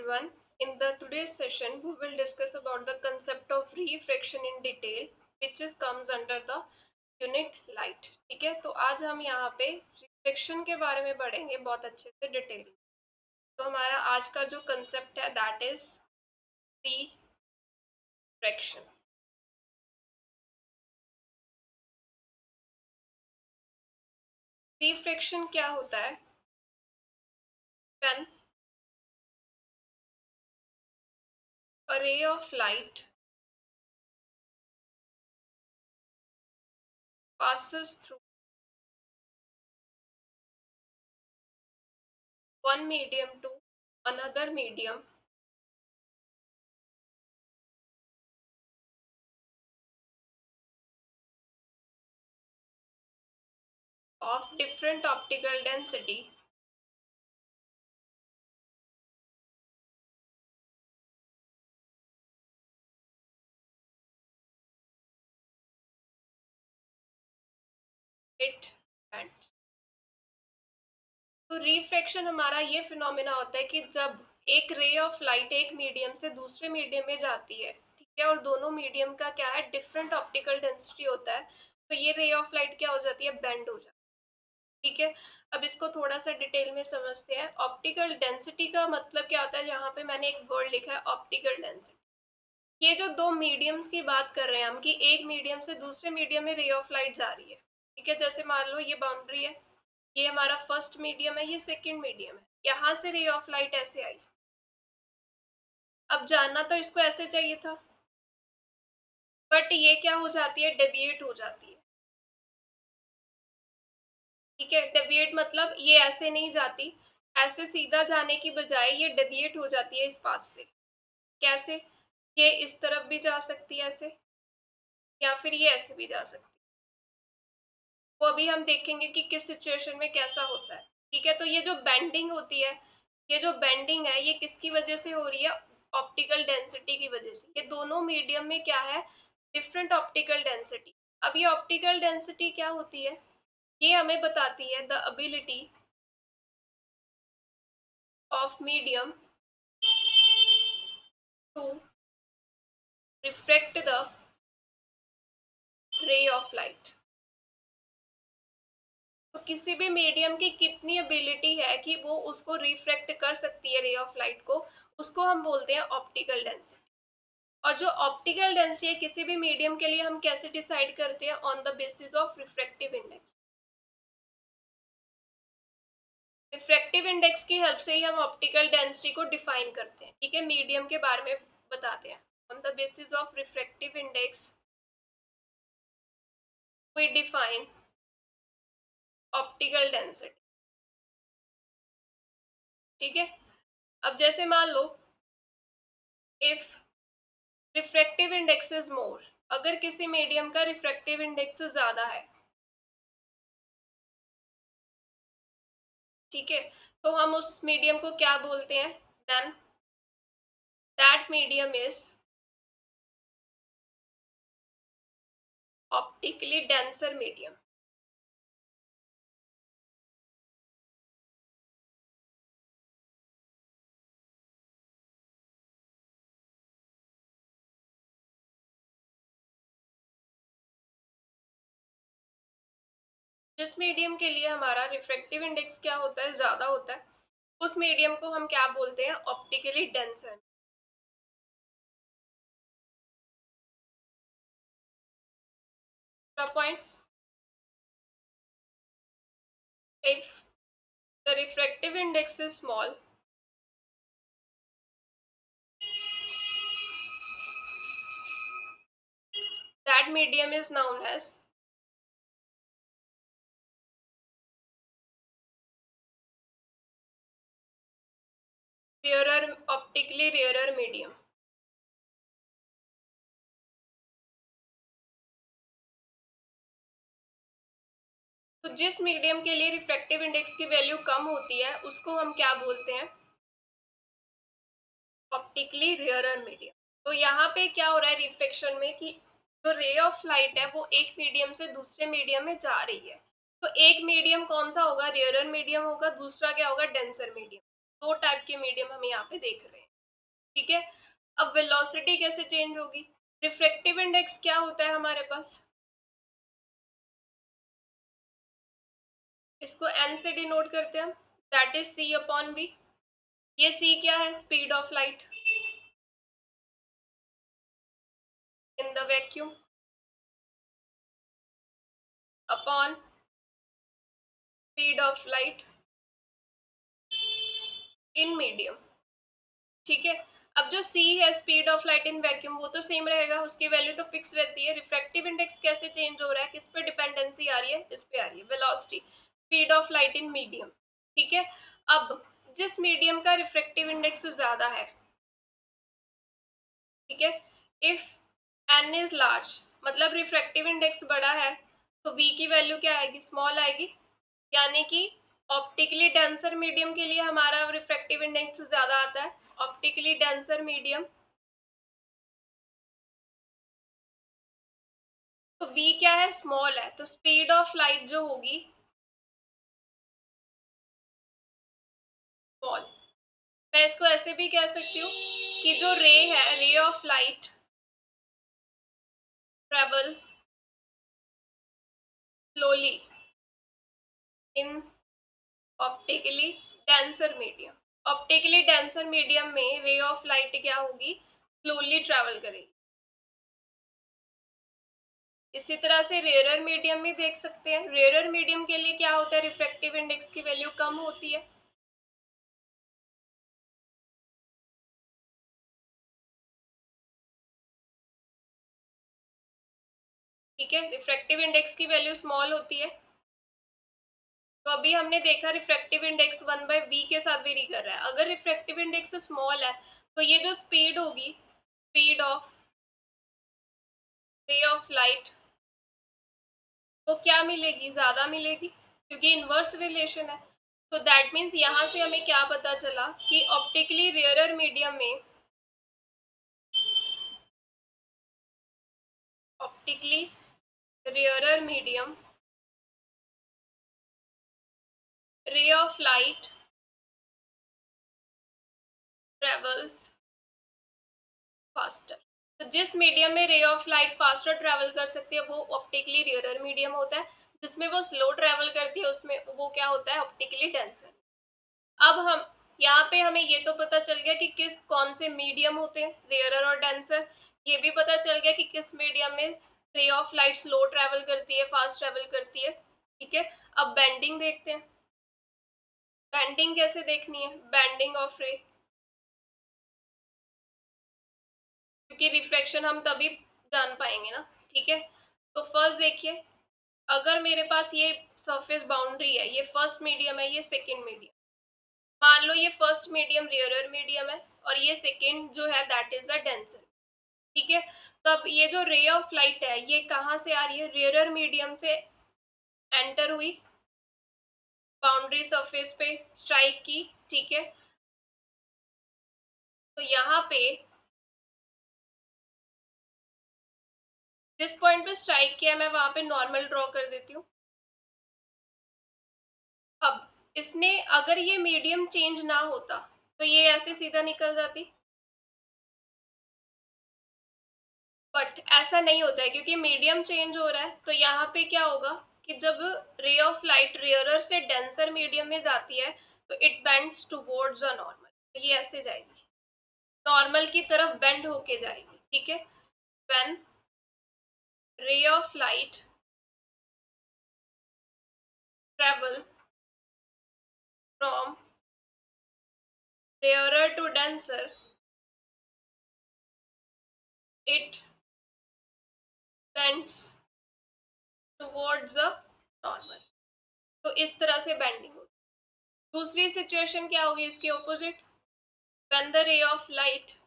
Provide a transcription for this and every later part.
everyone. In the today's session, we will discuss about the concept of refraction in detail, which is comes under the unit light. ठीक है, तो आज हम यहाँ पे reflection के बारे में पढ़ेंगे बहुत अच्छे से डिटेल। तो हमारा आज का जो कंसेप्ट है दैट इज रिफ्रैक्शन। रिफ्रैक्शन क्या होता है? When a ray of light passes through one medium to another medium of different optical density, it bends। तो रिफ्रैक्शन हमारा ये फिनोमेना होता है कि जब एक रे ऑफ लाइट एक मीडियम से दूसरे मीडियम में जाती है, ठीक है, और दोनों मीडियम का क्या है, डिफरेंट ऑप्टिकल डेंसिटी होता है, तो ये रे ऑफ लाइट क्या हो जाती है, बेंड हो जाती है। ठीक है, अब इसको थोड़ा सा डिटेल में समझते हैं। ऑप्टिकल डेंसिटी का मतलब क्या होता है? यहाँ पे मैंने एक वर्ड लिखा है ऑप्टिकल डेंसिटी। ये जो दो मीडियम्स की बात कर रहे हैं हम कि एक मीडियम से दूसरे मीडियम में रे ऑफ लाइट जा रही है, ठीक है, जैसे मान लो ये बाउंड्री है, ये हमारा फर्स्ट मीडियम है, ये सेकंड मीडियम है, यहाँ से रे ऑफ लाइट ऐसे आई। अब जानना तो इसको ऐसे चाहिए था, बट ये क्या हो जाती है, डेविएट हो जाती है। ठीक है, डेविएट मतलब ये ऐसे नहीं जाती, ऐसे सीधा जाने की बजाय ये डेविएट हो जाती है इस पाथ से। कैसे? ये इस तरफ भी जा सकती है ऐसे, या फिर ये ऐसे भी जा सकती है। वो अभी हम देखेंगे कि किस सिचुएशन में कैसा होता है। ठीक है, तो ये जो बेंडिंग होती है, ये जो बेंडिंग है, ये किसकी वजह से हो रही है? ऑप्टिकल डेंसिटी की वजह से। ये दोनों मीडियम में क्या है, डिफरेंट ऑप्टिकल डेंसिटी। अब ये ऑप्टिकल डेंसिटी क्या होती है? ये हमें बताती है the ability of medium to reflect the ray of light. तो किसी भी मीडियम की कितनी एबिलिटी है कि वो उसको रिफ्लेक्ट कर सकती है रे ऑफ लाइट को, उसको हम बोलते हैं ऑप्टिकल डेंसिटी। और जो ऑप्टिकल डेंसिटी है किसी भी मीडियम के लिए हम कैसे डिसाइड करते हैं? On the basis of refractive index. Refractive index की हेल्प से ही हम ऑप्टिकल डेंसिटी को डिफाइन करते हैं। ठीक है, मीडियम के बारे में बताते हैं। On the basis of refractive index we define optical density. ठीक है, अब जैसे मान लो if refractive index is more, अगर किसी मीडियम का रिफ्रैक्टिव इंडेक्स ज्यादा है, ठीक है, तो हम उस मीडियम को क्या बोलते हैं? Then that medium is optically denser medium. जिस मीडियम के लिए हमारा रिफ्रैक्टिव इंडेक्स क्या होता है, ज्यादा होता है, उस मीडियम को हम क्या बोलते हैं? Optically denser. Point, if the refractive index is small, that medium is known as rarer, optically rarer medium। तो जिस मीडियम के लिए रिफ्रैक्टिव इंडेक्स की वैल्यू कम होती है उसको हम क्या बोलते हैं? Optically rarer medium. तो यहाँ पे क्या हो रहा है रिफ्रैक्शन में कि जो रे ऑफ लाइट है वो एक मीडियम से दूसरे मीडियम में जा रही है। तो एक मीडियम कौन सा होगा? रेयरर मीडियम होगा, दूसरा क्या होगा? Denser medium. दो टाइप के मीडियम हम यहाँ पे देख रहे हैं। ठीक है। अब वेलोसिटी कैसे चेंज होगी? रिफ्रैक्टिव इंडेक्स क्या होता है हमारे पास? इसको n से डिनोट करते हैं हम, that is c upon v। ये c क्या है? Speed of light in the vacuum upon speed of light in medium. ठीक है। अब जो c है, speed of light in vacuum, वो तो सेम रहेगा, उसकी वैल्यू तो फिक्स रहती है। रिफ्रैक्टिव इंडेक्स कैसे चेंज हो रहा है? किस पे डिपेंडेंसी आ रही है? इस पे आ रही है, velocity, speed of light in medium. ठीक है। अब जिस मीडियम का रिफ्रैक्टिव इंडेक्स ज्यादा है, ठीक है, इफ n इज लार्ज, मतलब रिफ्रैक्टिव इंडेक्स बड़ा है, तो v की वैल्यू क्या आएगी? स्मॉल आएगी। यानी कि ऑप्टिकली डेंसर मीडियम के लिए हमारा रिफ्रैक्टिव इंडेक्स ज्यादा आता है। ऑप्टिकली डेंसर मीडियम, तो v क्या है? स्मॉल है, तो स्पीड ऑफ लाइट जो होगी स्मॉल। मैं इसको ऐसे भी कह सकती हूँ कि जो रे है, रे of light travels slowly in optically denser medium. Optically denser medium में रे ऑफ लाइट क्या होगी? स्लोली ट्रेवल करेगी। इसी तरह से रेयरर मीडियम में देख सकते हैं, रेयरर मीडियम के लिए क्या होता है? रिफ्रैक्टिव इंडेक्स की वैल्यू कम होती है। ठीक है, रिफ्रैक्टिव इंडेक्स की वैल्यू स्मॉल होती है। तो अभी हमने देखा रिफ्रैक्टिव इंडेक्स 1/v के साथ वेरी कर रहा है। अगर रिफ्रैक्टिव इंडेक्स स्मॉल है, तो ये जो स्पीड होगी, स्पीड ऑफ रे ऑफ लाइट, वो क्या मिलेगी? ज्यादा मिलेगी, क्योंकि इनवर्स रिलेशन है। तो दैट मीन्स यहाँ से हमें क्या पता चला कि ऑप्टिकली रेयरर मीडियम में, ऑप्टिकली रेयरर मीडियम, रे ऑफ लाइट ट्रेवल्स फास्टर। तो जिस मीडियम में रे ऑफ लाइट फास्टर ट्रेवल कर सकती है, वो ऑप्टिकली रेयरर मीडियम होता है। जिसमें वो स्लो ट्रेवल करती है, उसमें वो क्या होता है? Optically denser. अब हम यहाँ पे हमें ये तो पता चल गया कि किस कौन से मीडियम होते हैं, रेयरर और डेंसर। ये भी पता चल गया कि किस मीडियम में रे ऑफ लाइट स्लो ट्रेवल करती है, फास्ट ट्रेवल करती है। ठीक है। अब बेंडिंग देखते हैं। बेंडिंग कैसे देखनी है? बेंडिंग ऑफ रे, क्योंकि रिफ्रैक्शन हम तभी जान पाएंगे ना। ठीक है। तो फर्स्ट देखिए, अगर मेरे पास ये सरफेस बाउंड्री है, ये फर्स्ट मीडियम है, ये सेकंड मीडियम, मान लो ये फर्स्ट मीडियम रेयरर मीडियम है और ये सेकंड जो है दैट इज अ डेंसर। ठीक है। तब ये जो रे ऑफ लाइट है, ये कहाँ से आ रही है? रेयरर मीडियम से एंटर हुई, बाउंड्री सरफेस पे स्ट्राइक की। ठीक है। तो यहाँ पे जिस पॉइंट पे स्ट्राइक किया, मैं वहां पे नॉर्मल ड्रॉ कर देती हूँ। अब इसने, अगर ये मीडियम चेंज ना होता, तो ये ऐसे सीधा निकल जाती, बट ऐसा नहीं होता है क्योंकि मीडियम चेंज हो रहा है। तो यहाँ पे क्या होगा कि जब रे ऑफ लाइट रेयरर से डेंसर मीडियम में जाती है, तो it bends towards a normal. ये ऐसे जाएगी, नॉर्मल की तरफ बेंड होके जाएगी। ठीक है। When ray of light travel from rarer to denser, it bends towards a normal. तो इस तरह से बेंडिंग होगी। दूसरी सिचुएशन क्या होगी इसकी opposite? When the ray of light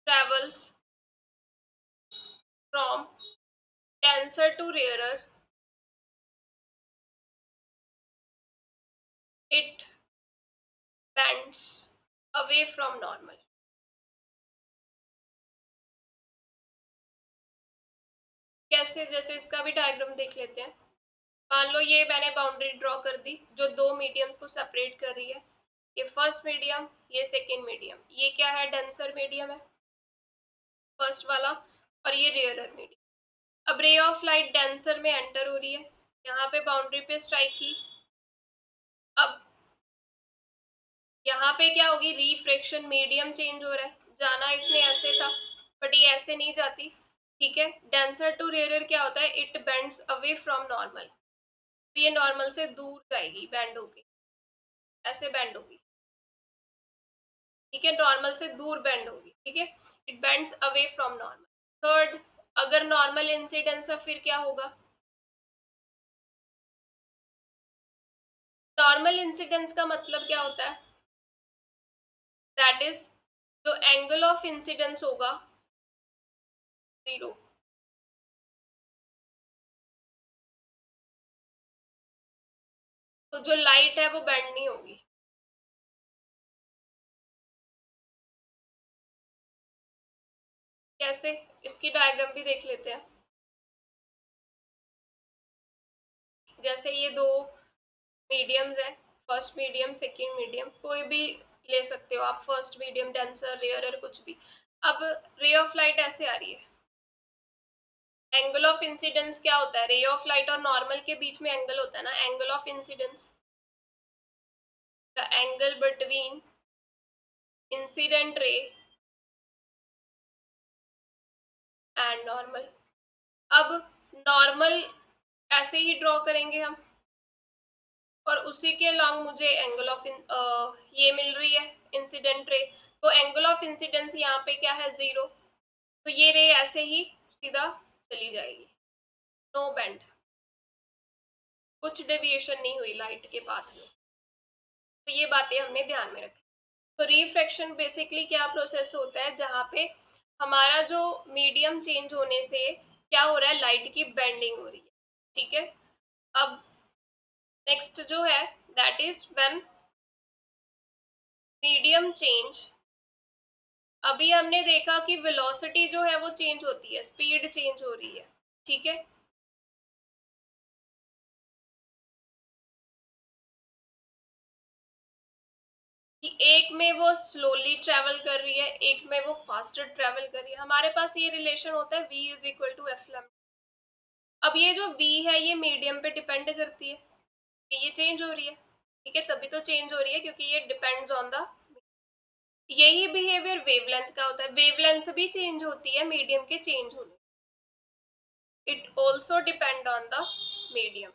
travels from denser to rarer, it bends away from normal। कैसे? जैसे इसका भी डायग्राम देख लेते हैं। मान लो ये मैंने बाउंड्री ड्रॉ कर दी जो दो मीडियम्स को सेपरेट कर रही है। ये फर्स्ट मीडियम, ये सेकेंड मीडियम। ये क्या है? डेंसर मीडियम है फर्स्ट वाला, और ये रेयरर मीडियम। अब रे ऑफ लाइट डेंसर में एंटर हो रही है, यहाँ पे बाउंड्री पे स्ट्राइक की। अब यहाँ पे क्या होगी? रिफ्रैक्शन, मीडियम चेंज हो रहा है। जाना इसने ऐसे था, बट ये ऐसे नहीं जाती। ठीक है, डेंसर टू रेयरर क्या होता है? It bends away from normal. तो ये नॉर्मल से दूर जाएगी, बेंड होगी, ऐसे बेंड होगी। ठीक है, नॉर्मल से दूर बेंड होगी। ठीक है, it bends away from normal. Third, अगर नॉर्मल इंसिडेंस है फिर क्या होगा? नॉर्मल इंसिडेंस का मतलब क्या होता है? दैट इज, जो एंगल ऑफ इंसिडेंस होगा जीरो। तो जो लाइट है वो बेंड नहीं होगी। कैसे? इसकी डायग्राम भी देख लेते हैं। जैसे ये दो मीडियम्स है, फर्स्ट मीडियम सेकंड मीडियम, कोई भी ले सकते हो आप, फर्स्ट मीडियम, डेंसर, रेयरर, कुछ भी। अब रे ऑफ लाइट ऐसे आ रही है। एंगल ऑफ इंसिडेंस क्या होता है? रे ऑफ लाइट और नॉर्मल के बीच में एंगल होता है ना, angle of incidence, the angle between incident ray and normal. अब नॉर्मल ऐसे ही ड्रॉ करेंगे हम, और उसी के अलॉन्ग मुझे एंगल ऑफ ये मिल रही है, इंसिडेंट रे। तो एंगल ऑफ इंसिडेंस यहाँ पे क्या है? जीरो। तो ये रे ऐसे ही सीधा चली जाएगी, नो बेंड, कुछ डेविएशन नहीं हुई लाइट के पाथ में। तो ये बातें हमने ध्यान में रखी। तो रिफ्रैक्शन बेसिकली क्या प्रोसेस होता है? जहाँ पे हमारा जो मीडियम चेंज होने से क्या हो रहा है? लाइट की बेंडिंग हो रही है। ठीक है, अब नेक्स्ट जो है that is when medium change. अभी हमने देखा कि वेलोसिटी जो है वो चेंज होती है, स्पीड चेंज हो रही है। ठीक है, कि एक में वो स्लोली ट्रेवल कर रही है, एक में वो फास्टर ट्रेवल कर रही है। हमारे पास ये रिलेशन होता है v is equal to F lambda. अब ये जो v है ये मीडियम पे डिपेंड करती है कि ये चेंज हो रही है। ठीक है, तभी तो चेंज हो रही है क्योंकि ये डिपेंड्स ऑन द, यही बिहेवियर वेवलेंथ का होता है। वेवलेंथ भी चेंज होती है मीडियम के चेंज होने, it also depend on the medium.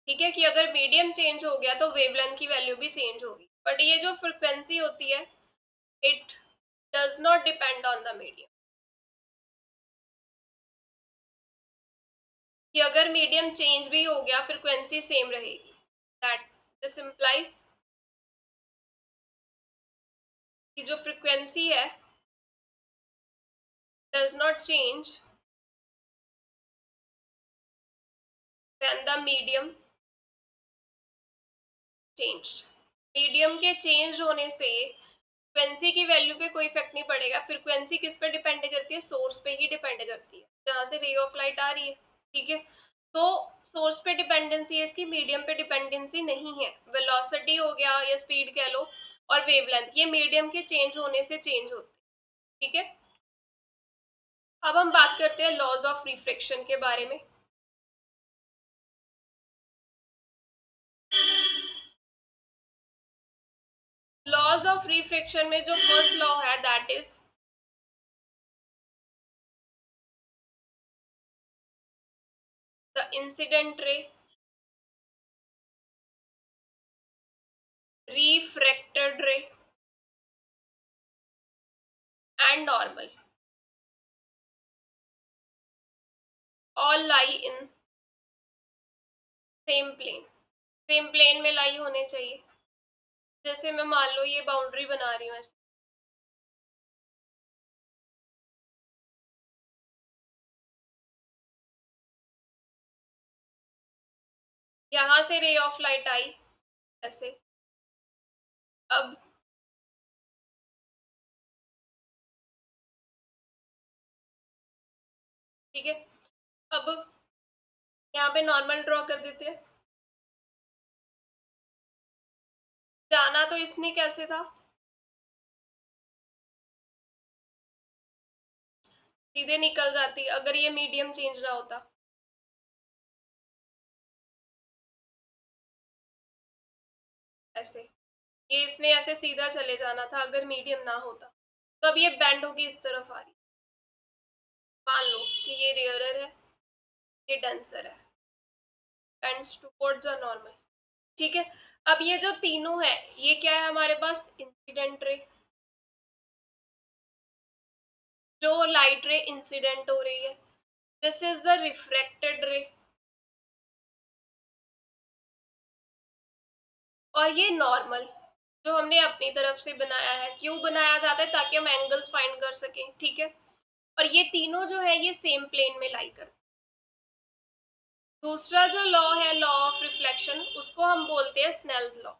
ठीक है, कि अगर मीडियम चेंज हो गया तो वेवलेंथ की वैल्यू भी चेंज होगी। बट ये जो फ्रिक्वेंसी होती है it does not depend on the medium, कि अगर मीडियम चेंज भी हो गया फ्रिक्वेंसी सेम रहेगी। दैट दिस इम्प्लाइज कि जो फ्रिक्वेंसी है does not change when the medium changed. Medium के चेंज होने से फ्रिक्वेंसी की वैल्यू पे कोई इफेक्ट नहीं पड़ेगा। फ्रिक्वेंसी किस पे डिपेंड करती है? सोर्स पे ही डिपेंड करती है, जहां से रे ऑफ लाइट आ रही है। ठीक है, तो सोर्स पे डिपेंडेंसी है इसकी, मीडियम पे डिपेंडेंसी नहीं है। वेलोसिटी हो गया या स्पीड कह लो, और वेवलेंथ, ये मीडियम के चेंज होने से चेंज होती है। ठीक है, अब हम बात करते हैं लॉज ऑफ रिफ्रैक्शन के बारे में। लॉज ऑफ रिफ्रैक्शन में जो फर्स्ट लॉ है that is the incident ray refracted ray and normal all lie in same plane. Same plane में लाई होने चाहिए। जैसे मैं मान लो ये बाउंड्री बना रही हूँ ऐसे, यहाँ से रे ऑफ लाइट आई ऐसे। अब ठीक है, अब यहाँ पे नॉर्मल ड्रॉ कर देते हैं। जाना तो इसने कैसे था, सीधे निकल जाती अगर ये मीडियम चेंज ना होता। ऐसे ये इसने ऐसे सीधा चले जाना था अगर मीडियम ना होता। तो अब ये बेंड होगी इस तरफ आ रही। मान लो कि ये रेयरर है, ये डेंसर है, बेंड्स टुवर्ड्स द नॉर्मल। ठीक है, अब ये जो तीनों है ये क्या है हमारे पास, इंसिडेंट रे, जो लाइट रे इंसिडेंट हो रही है। दिस इज द रिफ्रेक्टेड रे, और ये नॉर्मल जो हमने अपनी तरफ से बनाया है। क्यों बनाया जाता है, ताकि हम एंगल्स फाइंड कर सकें। ठीक है, और ये तीनों जो है ये सेम प्लेन में लाई करते हैं। दूसरा जो लॉ है, लॉ ऑफ रिफ्लेक्शन, उसको हम बोलते हैं स्नेल्स लॉ।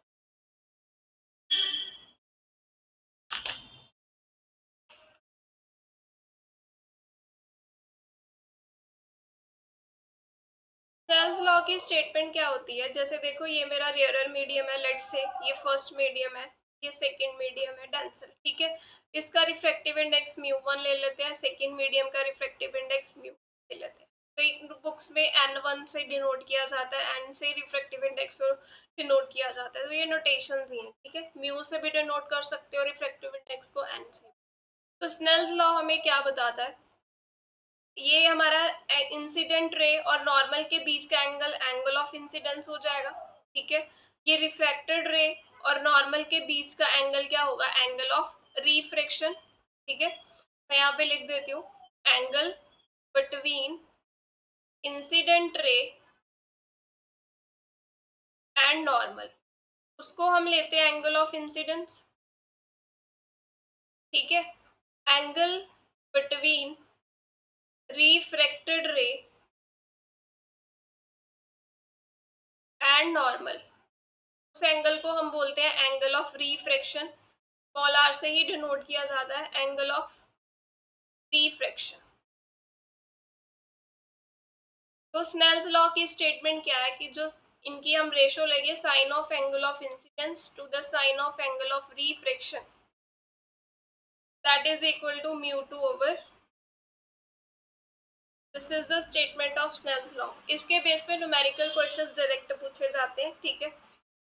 स्नेल्स लॉ की स्टेटमेंट क्या होती है, जैसे देखो ये मेरा रेयरर मीडियम है, लेट्स से ये फर्स्ट मीडियम है, ये सेकंड मीडियम है डेंसर। ठीक है, इसका रिफ्रैक्टिव इंडेक्स म्यू 1 ले लेते हैं, सेकंड मीडियम का रिफ्रैक्टिव इंडेक्स म्यू ले लेते हैं। कई बुक्स में n1 से डिनोट किया जाता है, n से रिफ्रैक्टिव इंडेक्स को डिनोट किया जाता है, तो ये नोटेशंस ही हैं। ठीक है, म्यू से भी डिनोट कर सकते हो रिफ्रैक्टिव इंडेक्स को, n से। तो स्नेल्स लॉ हमें क्या बताता है, ये हमारा इंसिडेंट रे और नॉर्मल के बीच का एंगल एंगल ऑफ इंसिडेंस हो जाएगा। ठीक है, ये रिफ्रैक्टेड रे और नॉर्मल के बीच का एंगल क्या होगा, एंगल ऑफ रिफ्रैक्शन। ठीक है, मैं यहाँ पे लिख देती हूँ, angle between incident ray and normal, उसको हम लेते हैं एंगल ऑफ इंसिडेंस। ठीक है, angle between refracted ray and normal, उस एंगल को हम बोलते हैं angle of refraction. Small R से ही डिनोट किया जाता है, एंगल ऑफ रिफ्रैक्शन। तो स्नेल्स लॉ की स्टेटमेंट क्या है कि जो इनकी हम रेशो लेंगे, sine of angle of incidence to the sine of angle of refraction, that is equal to μ2/। This is the statement of Snell's law. इसके बेस पे न्यूमेरिकल क्वेश्चंस डायरेक्ट पूछे जाते हैं। ठीक है,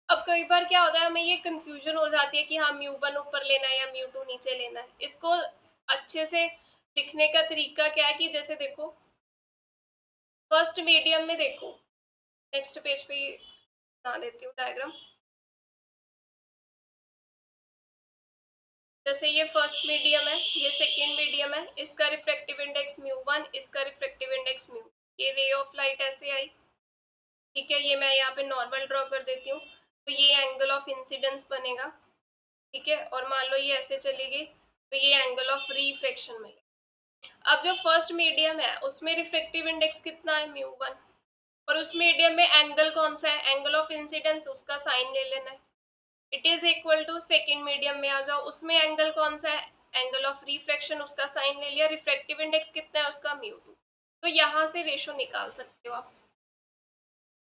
अब कई बार क्या होता है, हमें ये कंफ्यूजन हो जाती है कि हाँ μ1 ऊपर लेना है या μ2 नीचे लेना है। इसको अच्छे से लिखने का तरीका क्या है कि जैसे देखो फर्स्ट मीडियम में देखो, नेक्स्ट पेज पे बना देती हूँ डायग्राम। जैसे ये फर्स्ट मीडियम है, ये सेकंड मीडियम है, इसका रिफ्रैक्टिव इंडेक्स μ1, इसका रिफ्रैक्टिव इंडेक्स म्यू। ये रे ऑफ लाइट ऐसे आई। ठीक है, ये मैं यहाँ पे नॉर्मल ड्रॉ कर देती हूँ, तो ये एंगल ऑफ इंसिडेंस बनेगा। ठीक है, और मान लो ये ऐसे चली गई, तो ये एंगल ऑफ रिफ्रैक्शन मिलेगा। अब जो फर्स्ट मीडियम है उसमें रिफ्रैक्टिव इंडेक्स कितना है, μ1, और उस मीडियम में एंगल कौन सा है, एंगल ऑफ इंसिडेंस, उसका साइन ले लेना है। It is equal to second medium में आ जाओ, उसमें एंगल कौन सा है, एंगल ऑफ रिफ्रैक्शन, उसका साइन ले लिया। रिफ्रैक्टिव इंडेक्स कितना है उसका, μ2। तो यहाँ से रेशो निकाल सकते हो आप,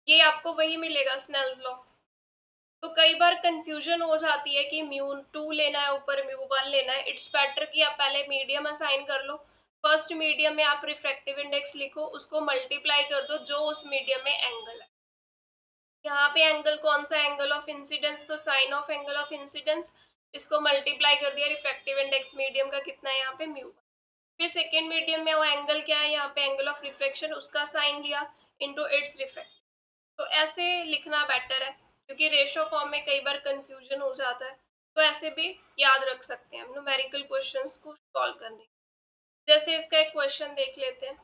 ये आपको वही मिलेगा स्नेल्स लॉ। तो कई बार कंफ्यूजन हो जाती है कि μ2 लेना है ऊपर, μ1 लेना है। इट्स बेटर कि आप पहले मीडियम असाइन कर लो, फर्स्ट मीडियम में आप रिफ्रैक्टिव इंडेक्स लिखो, उसको मल्टीप्लाई कर दो जो उस मीडियम में एंगल है। यहाँ पे एंगल कौन सा, एंगल ऑफ इंसिडेंस, तो sine of angle of incidence, इसको मल्टीप्लाई कर दिया, रिफ्रैक्टिव इंडेक्स मीडियम का कितना है यहाँ पे, μ1। फिर सेकेंड मीडियम में वो एंगल क्या है, यहाँ पे एंगल ऑफ रिफ्रैक्शन, उसका साइन लिया इनटू इट्स रिफ्रैक्ट। तो ऐसे लिखना बेटर है, क्योंकि रेशो फॉर्म में कई बार कंफ्यूजन हो जाता है। तो ऐसे भी याद रख सकते हैं न्यूमेरिकल क्वेश्चंस को सॉल्व करने। जैसे इसका एक क्वेश्चन देख लेते हैं।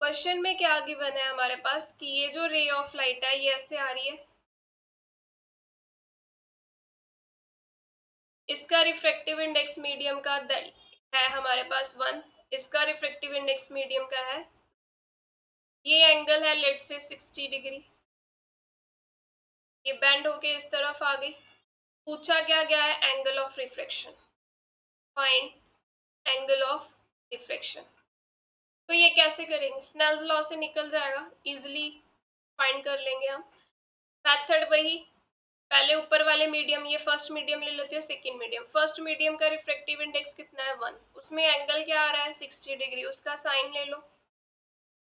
क्वेश्चन में क्या गिवन है हमारे पास कि ये जो रे ऑफ लाइट है ये ऐसे आ रही है, इसका रिफ्रैक्टिव इंडेक्स मीडियम का है हमारे पास 1, इसका रिफ्रैक्टिव इंडेक्स मीडियम का है, ये एंगल है लेट से 60 डिग्री, ये बेंड होके इस तरफ आ गई। पूछा क्या गया है, angle of refraction, find angle of refraction. तो ये कैसे करेंगे, स्नेल्स लॉ से निकल जाएगा, इजिली फाइंड कर लेंगे हम। मेथड वही, पहले ऊपर वाले मीडियम, ये फर्स्ट मीडियम ले लेते हैं, सेकंड मीडियम। फर्स्ट मीडियम का रिफ्रैक्टिव इंडेक्स कितना है 1, उसमें एंगल क्या आ रहा है 60 डिग्री, उसका साइन ले लो,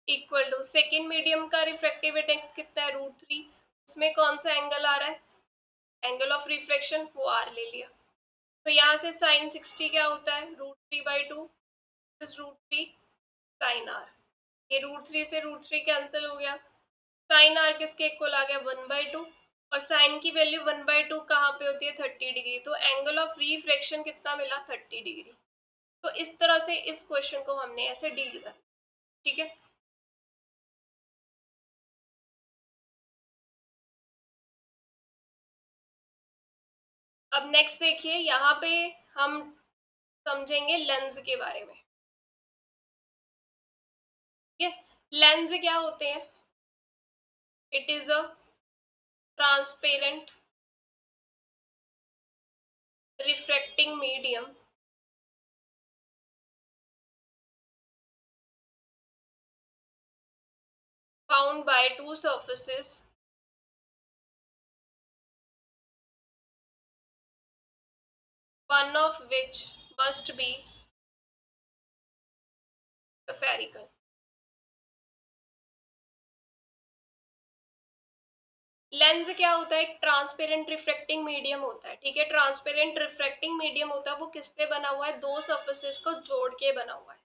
इक्वल टू सेकंड मीडियम का रिफ्रैक्टिव इंडेक्स कितना है √3, उसमें कौन सा एंगल आ रहा है, एंगल ऑफ रिफ्रैक्शन, वो r ले लिया। तो यहाँ से साइन 60 क्या होता है √3/2 इज √3 साइन r, ये √3 से √3 कैंसिल हो गया, साइन r किसके इक्वल आ गया 1/2, और साइन की वैल्यू 1/2 कहाँ पे होती है 30 डिग्री, तो एंगल ऑफ रिफ्रैक्शन कितना मिला 30 डिग्री। तो इस तरह से इस क्वेश्चन को हमने ऐसे डील कर, ठीक है। अब नेक्स्ट देखिए, यहाँ पे हम समझेंगे लेंस के बारे में, ठीक है। लेंस क्या होते हैं, it is a transparent refracting medium bound by two surfaces, one of which must be spherical। Lens क्या होता है, एक ट्रांसपेरेंट रिफ्रैक्टिंग मीडियम होता है, ठीक है। ट्रांसपेरेंट रिफ्रैक्टिंग मीडियम होता है, वो किससे बना हुआ है, दो सरफेसेस को जोड़ के बना हुआ है,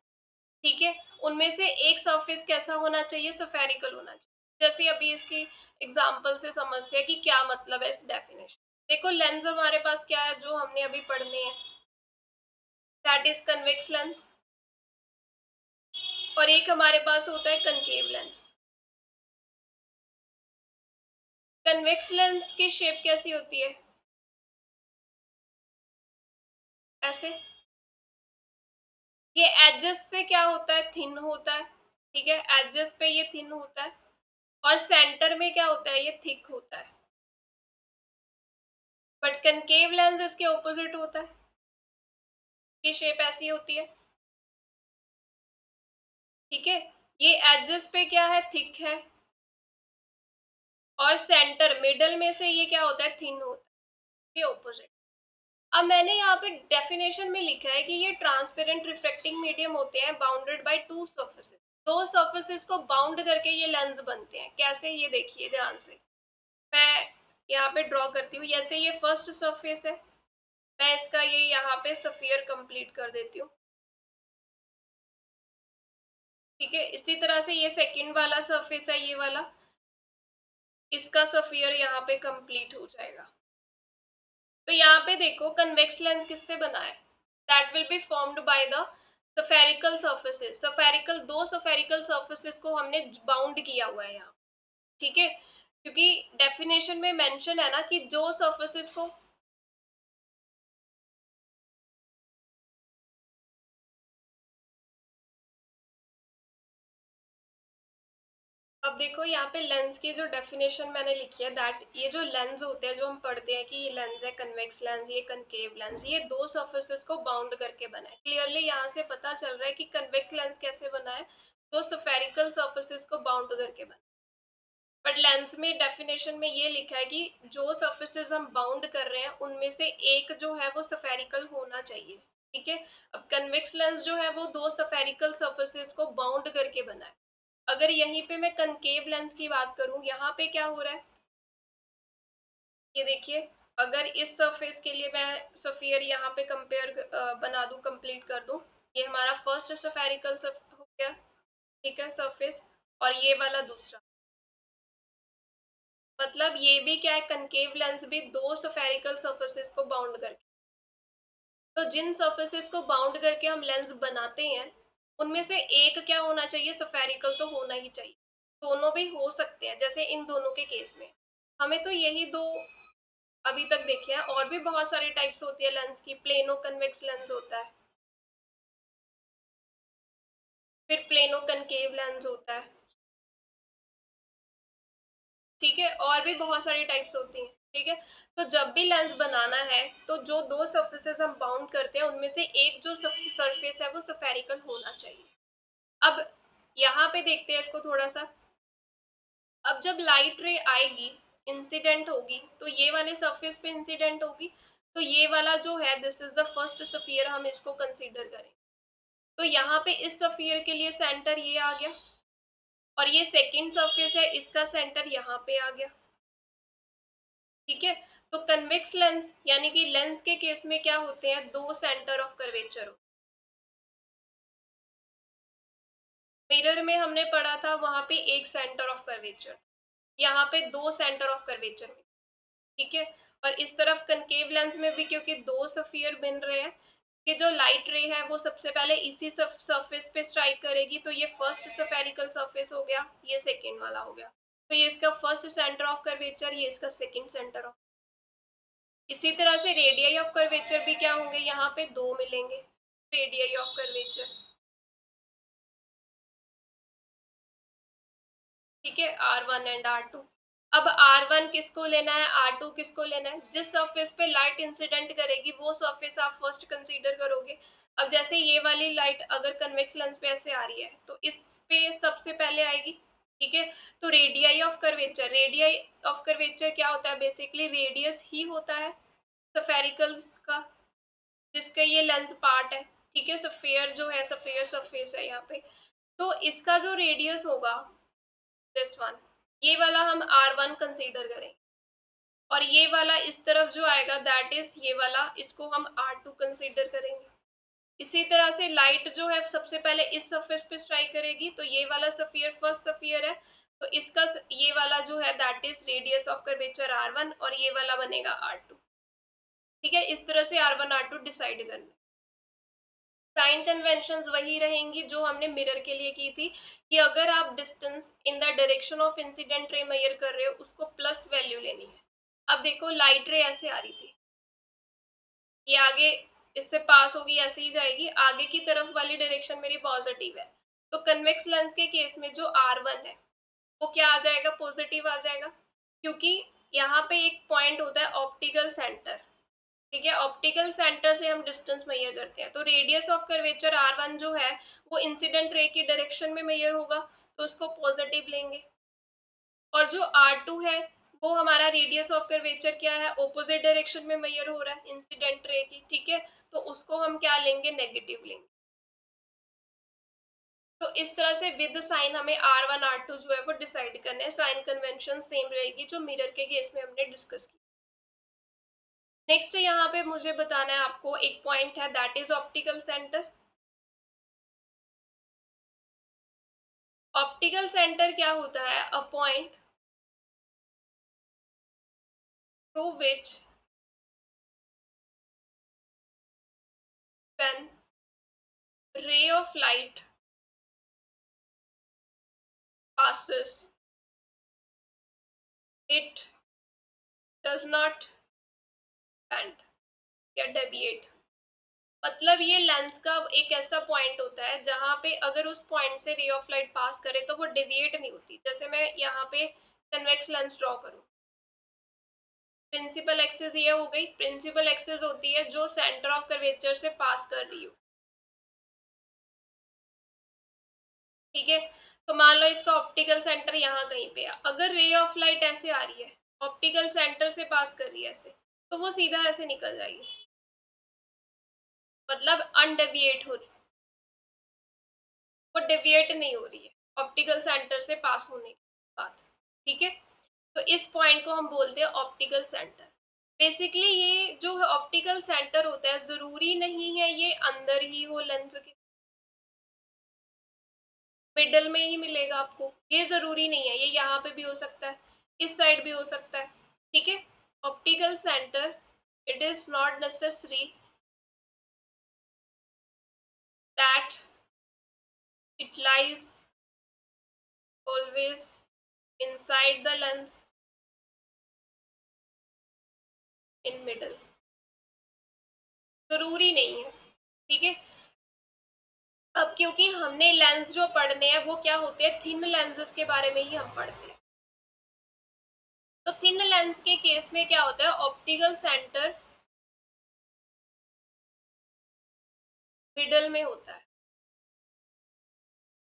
ठीक है। उनमें से एक सरफेस कैसा होना चाहिए, स्फेरिकल होना चाहिए। जैसे अभी इसकी एग्जांपल से समझते हैं कि क्या मतलब है इस डेफिनेशन। देखो लेंस हमारे पास क्या है जो हमने अभी पढ़ने हैं, दैट इज कन्वेक्स लेंस, और एक हमारे पास होता है कनकेव लेंस। कन्वेक्स लेंस की शेप कैसी होती है, ऐसे, ये एजेस से क्या होता है थिन होता है, ठीक है, एजेस पे ये थिन होता है, और सेंटर में क्या होता है ये थिक होता है। बट कनकेव लेंस इसके ऑपोजिट होता है, ये शेप ऐसी होती है, ठीक है। ये एजेस पे क्या है थिक है, और सेंटर मिडल में से ये क्या होता है थिन होता है, ये ऑपोजिट। अब मैंने यहाँ पे डेफिनेशन में लिखा है कि ये ट्रांसपेरेंट रिफ्रैक्टिंग मीडियम होते हैं बाउंडेड बाय टू सर्फेसेस, दो सर्फेसेस को बाउंड करके ये लेंस बनते हैं। कैसे, ये देखिए ध्यान से, मैं यहाँ पे ड्रॉ करती हूँ। जैसे ये फर्स्ट सरफेस है, मैं इसका ये यहाँ पे सफियर कंप्लीट कर देती हूँ, ठीक है। इसी तरह से ये सेकंड वाला सरफेस है, ये वाला, इसका सफियर यहाँ पे कंप्लीट हो जाएगा। तो यहाँ पे देखो कन्वेक्स लेंस किससे बना है, that will be formed by the spherical surfaces. Spherical, दो स्फेरिकल सर्फेसेस को हमने बाउंड किया हुआ है यहाँ, ठीक है। क्योंकि डेफिनेशन में मेंशन है ना कि जो सर्फेसेस को, अब देखो यहाँ पे लेंस की जो डेफिनेशन मैंने लिखी है, दैट ये जो लेंस होते हैं जो हम पढ़ते हैं कि ये लेंस है कन्वेक्स लेंस, ये कनकेव लेंस, ये दो सर्फेसेस को बाउंड करके बना है। क्लियरली यहाँ से पता चल रहा है कि कन्वेक्स लेंस कैसे बना है, दो स्फेरिकल सर्फेसेस को बाउंड करके बना। बट लेंस में डेफिनेशन में ये लिखा है कि जो सर्फेसेस हम बाउंड कर रहे हैं उनमें से एक जो है वो स्फेरिकल होना चाहिए, ठीक है। अब कन्वेक्स लेंस जो है वो दो स्फेरिकल सर्फेसेस को बाउंड करके बना है। अगर यहीं पे मैं कनकेव लेंस की बात करूं, यहाँ पे क्या हो रहा है, ये देखिए, अगर इस सरफेस के लिए मैं सफियर यहाँ पे कंपेयर बना दूं, कंप्लीट कर दूं, ये हमारा फर्स्ट स्फेरिकल हो गया, ठीक है, सरफेस, और ये वाला दूसरा, मतलब ये भी क्या है, कनकेव लेंस भी दो स्फेरिकल सरफेसेस को बाउंड करके, तो जिन सरफेसेस को बाउंड करके हम लेंस बनाते हैं उनमें से एक क्या होना चाहिए, स्फेरिकल तो होना ही चाहिए। दोनों भी हो सकते हैं, जैसे इन दोनों के केस में हमें तो यही दो अभी तक देखे हैं, और भी बहुत सारी टाइप्स होती है लेंस की, प्लेनो कन्वेक्स लेंस होता है, फिर प्लेनो कनकेव लेंस होता है, ठीक है, और भी बहुत सारी टाइप्स होती हैं, ठीक है। तो जब भी लेंस बनाना है तो जो दो सरफेसेस हम बाउंड करते हैं उनमें से एक जो सरफेस है वो स्फेरिकल होना चाहिए। अब यहाँ पे देखते हैं इसको थोड़ा सा। अब जब लाइट रे आएगी, इंसिडेंट होगी, तो ये वाले सरफेस पे इंसिडेंट होगी, तो ये वाला जो है this is the first sphere, हम इसको कंसीडर करें। तो यहाँ पे इस स्फीयर के लिए सेंटर ये आ गया, और ये सेकंड सरफेस है, इसका सेंटर यहाँ पे आ गया। ठीक है, तो कन्वेक्स लेंस यानी कि लेंस के केस में क्या होते हैं, दो सेंटर ऑफ कर्वेचर। मिरर में हमने पढ़ा था वहां पे एक सेंटर ऑफ कर्वेचर, यहाँ पे दो सेंटर ऑफ कर्वेचर। ठीक है, और इस तरफ कनकेव लेंस में भी क्योंकि दो स्फीयर बन रहे हैं, कि जो लाइट रे है वो सबसे पहले इसी सरफेस पे स्ट्राइक करेगी, तो ये फर्स्ट स्फेरिकल सरफेस हो गया, ये सेकंड वाला हो गया, तो ये इसका फर्स्ट सेंटर ऑफ कर्वेचर, ये इसका सेकंड सेंटर ऑफ। इसी तरह से रेडियई ऑफ कर्वेचर भी क्या होंगे, यहाँ पे दो मिलेंगे रेडियई ऑफ कर्वेचर। ठीक है, R1 एंड R2। अब R1 किसको लेना है, R2 किसको लेना है, जिस सरफेस पे लाइट इंसिडेंट करेगी वो सरफेस आप फर्स्ट कंसीडर करोगे। अब जैसे ये वाली लाइट अगर कन्वेक्स लेंस पे ऐसे आ रही है, तो इस पे सबसे पहले आएगी। ठीक है, तो radii of curvature, radii of curvature क्या होता है, बेसिकली रेडियस ही होता है स्फेरिकल का, जिसका ये लेंस पार्ट है। ठीक है, स्फीयर जो है, स्फीयर सरफेस है यहाँ पे, तो इसका जो रेडियस होगा दिस वन, ये वाला हम R1 कंसीडर करें, और ये वाला इस तरफ जो आएगा दैट इज ये वाला, इसको हम R2 कंसीडर करेंगे। इसी तरह से लाइट जो है सबसे पहले इस सरफेस पे स्ट्राइक करेगी, तो ये वाला स्फीयर फर्स्ट स्फीयर है, तो इसका ये वाला जो है that is radius of curvature R1, और ये वाला बनेगा R2। ठीक है, इस तरह से R1 R2 डिसाइड करना। साइन कन्वेंशंस वही रहेंगी जो हमने मिरर के लिए की थी, कि अगर आप distance in the direction of incident ray measure कर रहे हो, उसको प्लस वैल्यू लेनी है। अब देखो लाइट रे ऐसे आ रही थी, ये आगे इससे पास होगी, ऐसे ही जाएगी, आगे की तरफ वाली डायरेक्शन मेरी पॉजिटिव है, तो कन्वेक्स लेंस के केस में जो R1 है वो क्या आ जाएगा, पॉजिटिव आ जाएगा, क्योंकि यहाँ पे एक पॉइंट होता है ऑप्टिकल सेंटर। ठीक है, ऑप्टिकल सेंटर से हम डिस्टेंस मेजर करते हैं, तो रेडियस ऑफ कर्वेचर R1 जो है वो इंसिडेंट रे की डायरेक्शन में मेजर होगा, तो उसको पॉजिटिव लेंगे। और जो R2 है वो हमारा रेडियस ऑफ कर्वेचर क्या है, ऑपोजिट डायरेक्शन में मेजर हो रहा है इंसिडेंट रे की। ठीक है, तो उसको हम क्या लेंगे, नेगेटिव लेंगे। तो इस तरह से विद साइन हमें R1 R2 जो है वो डिसाइड करना है। साइन कन्वेंशन सेम रहेगी जो मिरर के केस में हमने डिस्कस की। नेक्स्ट यहाँ पे मुझे बताना है आपको एक पॉइंट है, that is optical centre. Optical centre क्या होता है, a point through which when ray of light passes it does not bend या deviate। मतलब ये लेंस का एक ऐसा पॉइंट होता है जहां पे अगर उस पॉइंट से रे ऑफ लाइट पास करे तो वो डेविएट नहीं होती। जैसे मैं यहाँ पे कन्वेक्स लेंस ड्रॉ करूँ, प्रिंसिपल एक्सिस ये हो गई, प्रिंसिपल एक्सिस होती है जो सेंटर ऑफ कर्वेचर से पास कर रही हो। ठीक है, तो मान लो इसका ऑप्टिकल सेंटर यहाँ कहीं पे है, अगर रे ऑफ लाइट ऐसे आ रही है, ऑप्टिकल सेंटर से पास कर रही है ऐसे, तो वो सीधा ऐसे निकल जाएगी, मतलब अनडेविएट हो रही, वो डेविएट नहीं हो रही है ऑप्टिकल सेंटर से पास होने के बाद। ठीक है, तो इस पॉइंट को हम बोलते हैं ऑप्टिकल सेंटर। बेसिकली ये जो है ऑप्टिकल सेंटर होता है, जरूरी नहीं है ये अंदर ही हो लेंस के, मिडल में ही मिलेगा आपको, ये जरूरी नहीं है, ये यहाँ पे भी हो सकता है, इस साइड भी हो सकता है। ठीक है, optical centre it is not necessary that it lies always inside the lens in middle, जरूरी नहीं है। ठीक है, अब क्योंकि हमने लेंस जो पढ़ने हैं वो क्या होते हैं, थिन लेंसेज के बारे में ही हम पढ़ते हैं। तो थिन लेंस के केस में क्या होता है, ऑप्टिकल सेंटर मिडल में होता है।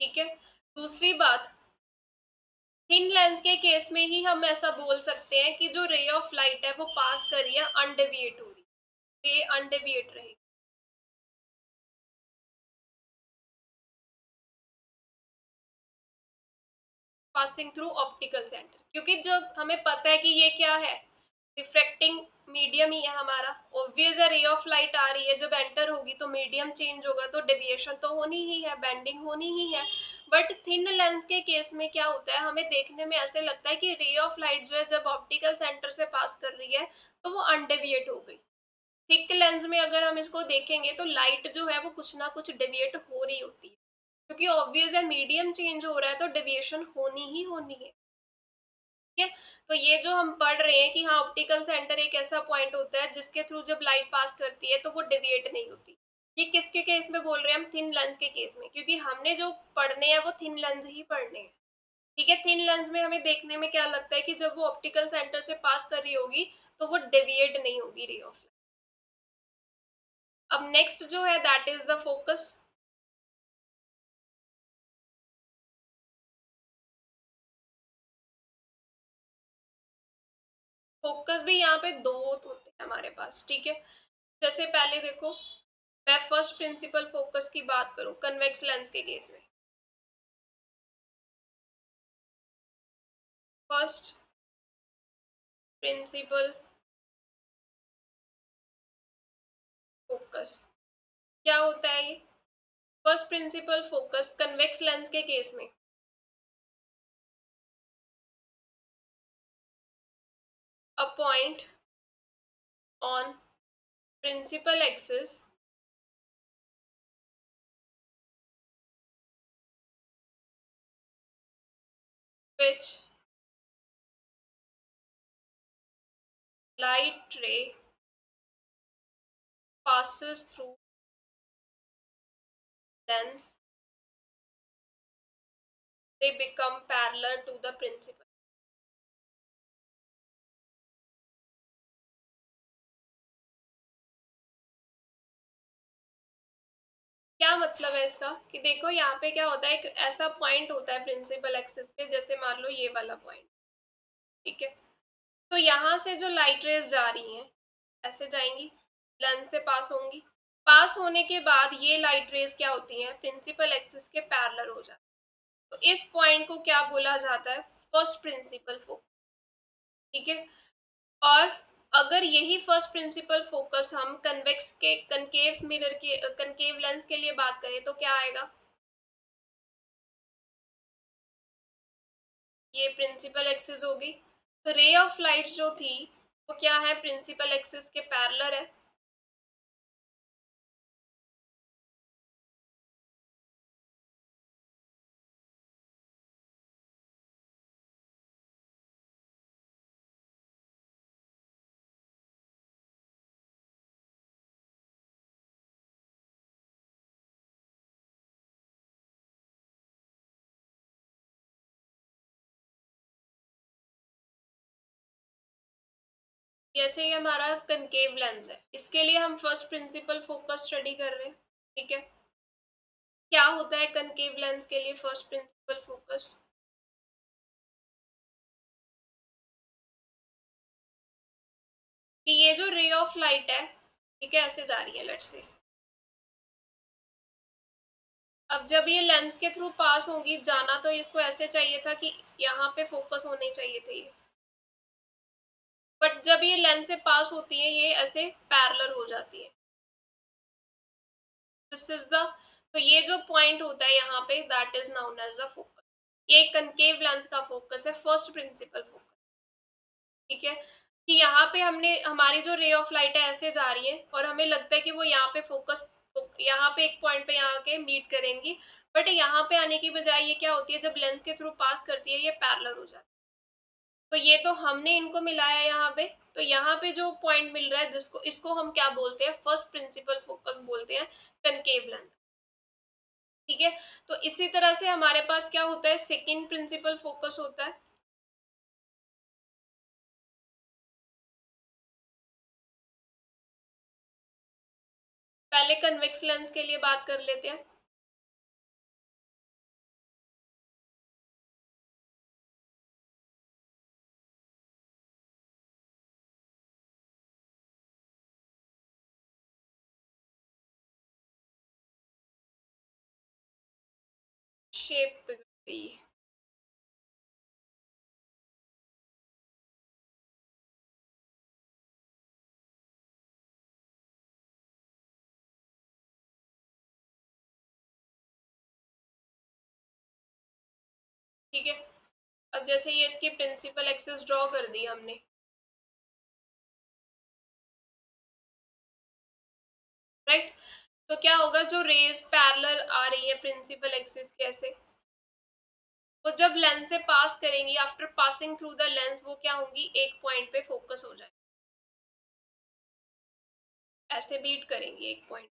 ठीक है। दूसरी बात, थिन लेंस के केस में ही हम ऐसा बोल सकते हैं कि जो रे ऑफ लाइट है वो पास कर रही है, अनडेविएट हो रही है, रे अनडेविएट रहेगी, पासिंग थ्रू ऑप्टिकल सेंटर, क्योंकि जब हमें पता है कि ये क्या है, रिफ्रैक्टिंग मीडियम ही है हमारा, ऑब्वियस है रे ऑफ लाइट आ रही है, जब एंटर होगी तो मीडियम चेंज होगा तो डेविएशन तो होनी ही है, बेंडिंग होनी ही है। बट थिन लेंस के केस में क्या होता है, हमें देखने में ऐसे लगता है कि रे ऑफ लाइट जो है जब ऑप्टिकल सेंटर से पास कर रही है तो वो अनडेविएट हो गई। थिक लेंस में अगर हम इसको देखेंगे तो लाइट जो है वो कुछ ना कुछ डेविएट हो रही होती है, क्योंकि ऑब्वियस है मीडियम चेंज हो रहा है तो डेविएशन होनी ही होनी है। ठीक है। तो ये जो हम पढ़ रहे हैं कि हाँ ऑप्टिकल सेंटर एक ऐसा पॉइंट होता है जिसके थ्रू जब लाइट पास करती है तो वो डेविएट नहीं होती। ये किसके केस में बोल रहे हैं हम, थिन लेंस के केस में, क्योंकि हमने जो पढ़ने हैं वो थिन लेंस ही पढ़ने हैं। ठीक है। थिन लेंस में हमें देखने में क्या लगता है कि जब वो ऑप्टिकल सेंटर से पास कर रही होगी तो वो डेविएट नहीं होगी रे ऑफ लाइट। अब नेक्स्ट जो है that is the focus. Focus भी यहाँ पे दो होते हैं हमारे पास। ठीक है। जैसे पहले देखो, मैं फर्स्ट प्रिंसिपल फोकस की बात करूं कन्वेक्स लेंस के केस में, फर्स्ट प्रिंसिपल फोकस क्या होता है ये, first principal focus convex lens के केस में a point on principal axis which light ray passes through lens, they become parallel to the principal। क्या मतलब है इसका, कि देखो यहाँ पे क्या होता है, एक ऐसा पॉइंट होता है प्रिंसिपल एक्सिस पे, जैसे मान लो ये वाला पॉइंट। ठीक है। तो यहाँ से जो लाइट रेज जा रही हैं ऐसे जाएंगी, लेंस से पास होंगी, पास होने के बाद ये लाइट रेज क्या होती हैं, प्रिंसिपल एक्सिस के पैरेलल हो जाती है। तो इस पॉइंट को क्या बोला जाता है, फर्स्ट प्रिंसिपल फोकस। ठीक है। और अगर यही फर्स्ट प्रिंसिपल फोकस हम कन्वेक्स के कनकेव मिरर के कनकेव लेंस के लिए बात करें तो क्या आएगा, ये प्रिंसिपल एक्सिस होगी। तो रे ऑफ लाइट जो थी वो क्या है, प्रिंसिपल एक्सिस के पैरेलल है। जैसे ये हमारा कनकेव लेंस है, इसके लिए हम फर्स्ट प्रिंसिपल फोकस स्टडी कर रहे हैं। ठीक है। क्या होता है कनकेव लेंस के लिए फर्स्ट प्रिंसिपल फोकस, कि ये जो रे ऑफ लाइट है, ठीक है, ऐसे जा रही है लेट्स से, अब जब ये लेंस के थ्रू पास होगी, जाना तो इसको ऐसे चाहिए था कि यहाँ पे फोकस होने चाहिए थे ये, बट जब ये लेंस से पास होती है ये ऐसे पैरेलल हो जाती है। दिस इज द, तो ये जो पॉइंट होता है यहाँ पे that is known as the focus. ये कनकेव लेंस का फोकस है, फर्स्ट प्रिंसिपल फोकस। ठीक है। कि यहाँ पे हमने हमारी जो रे ऑफ लाइट है ऐसे जा रही है और हमें लगता है कि वो यहाँ पे फोकस, यहाँ पे एक पॉइंट पे यहाँ के मीट करेंगी, बट यहाँ पे आने की बजाय ये क्या होती है, जब लेंस के थ्रू पास करती है ये पैरेलल हो जाती है। तो ये तो हमने इनको मिलाया यहाँ पे, तो यहाँ पे जो पॉइंट मिल रहा है जिसको, इसको हम क्या बोलते हैं, फर्स्ट प्रिंसिपल फोकस बोलते हैं, कनकेव लेंस। ठीक है। तो इसी तरह से हमारे पास क्या होता है, सेकेंड प्रिंसिपल फोकस होता है। पहले कन्वेक्स लेंस के लिए बात कर लेते हैं। शेप बिगड़ गई। ठीक है, अब जैसे ये इसकी प्रिंसिपल एक्सिस ड्रॉ कर दी हमने, राइट। तो क्या होगा, जो रेज पैरेलल आ रही है प्रिंसिपल एक्सिस के ऐसे, वो जब लेंस से पास करेंगी, after passing through the lens, वो क्या होंगी, एक पॉइंट पे फोकस हो जाए, ऐसे बीट करेंगी एक पॉइंट।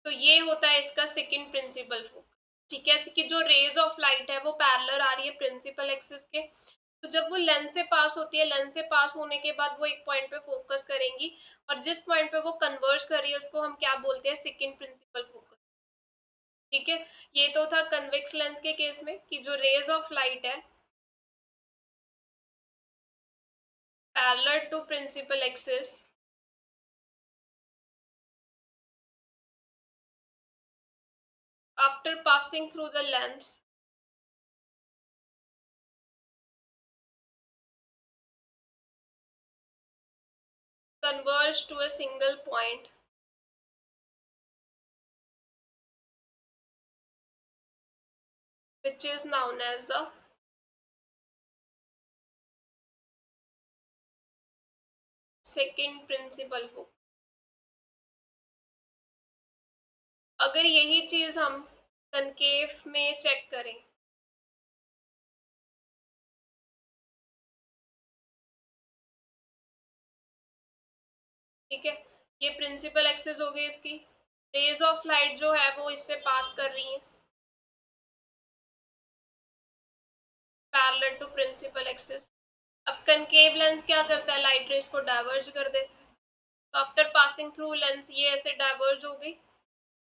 तो ये होता है इसका सेकंड प्रिंसिपल फोकस। ठीक है, कि जो रेज ऑफ लाइट है वो पैरेलल आ रही है प्रिंसिपल एक्सिस के, तो जब वो लेंस से पास होती है, लेंस से पास होने के बाद वो एक पॉइंट पे फोकस करेंगी, और जिस पॉइंट पे वो कन्वर्ज कर रही है उसको हम क्या बोलते हैं, सेकंड प्रिंसिपल फोकस। ठीक है, ये तो था कन्वेक्स लेंस के केस में कि जो रेज ऑफ लाइट है parallel to principal axis, after passing through the lens converge to a single point which is known as the second principal focus। अगर यही चीज हम कनकेव में चेक करें, ठीक है, ये प्रिंसिपल एक्सिस हो गई इसकी, रेज ऑफ लाइट जो है वो इससे पास कर रही है पैरेलल टू प्रिंसिपल एक्सिस। अब कनकेव लेंस क्या करता है, लाइट रेज को डाइवर्ज कर देता है, तो आफ्टर पासिंग थ्रू लेंस ये ऐसे डाइवर्ज हो गई।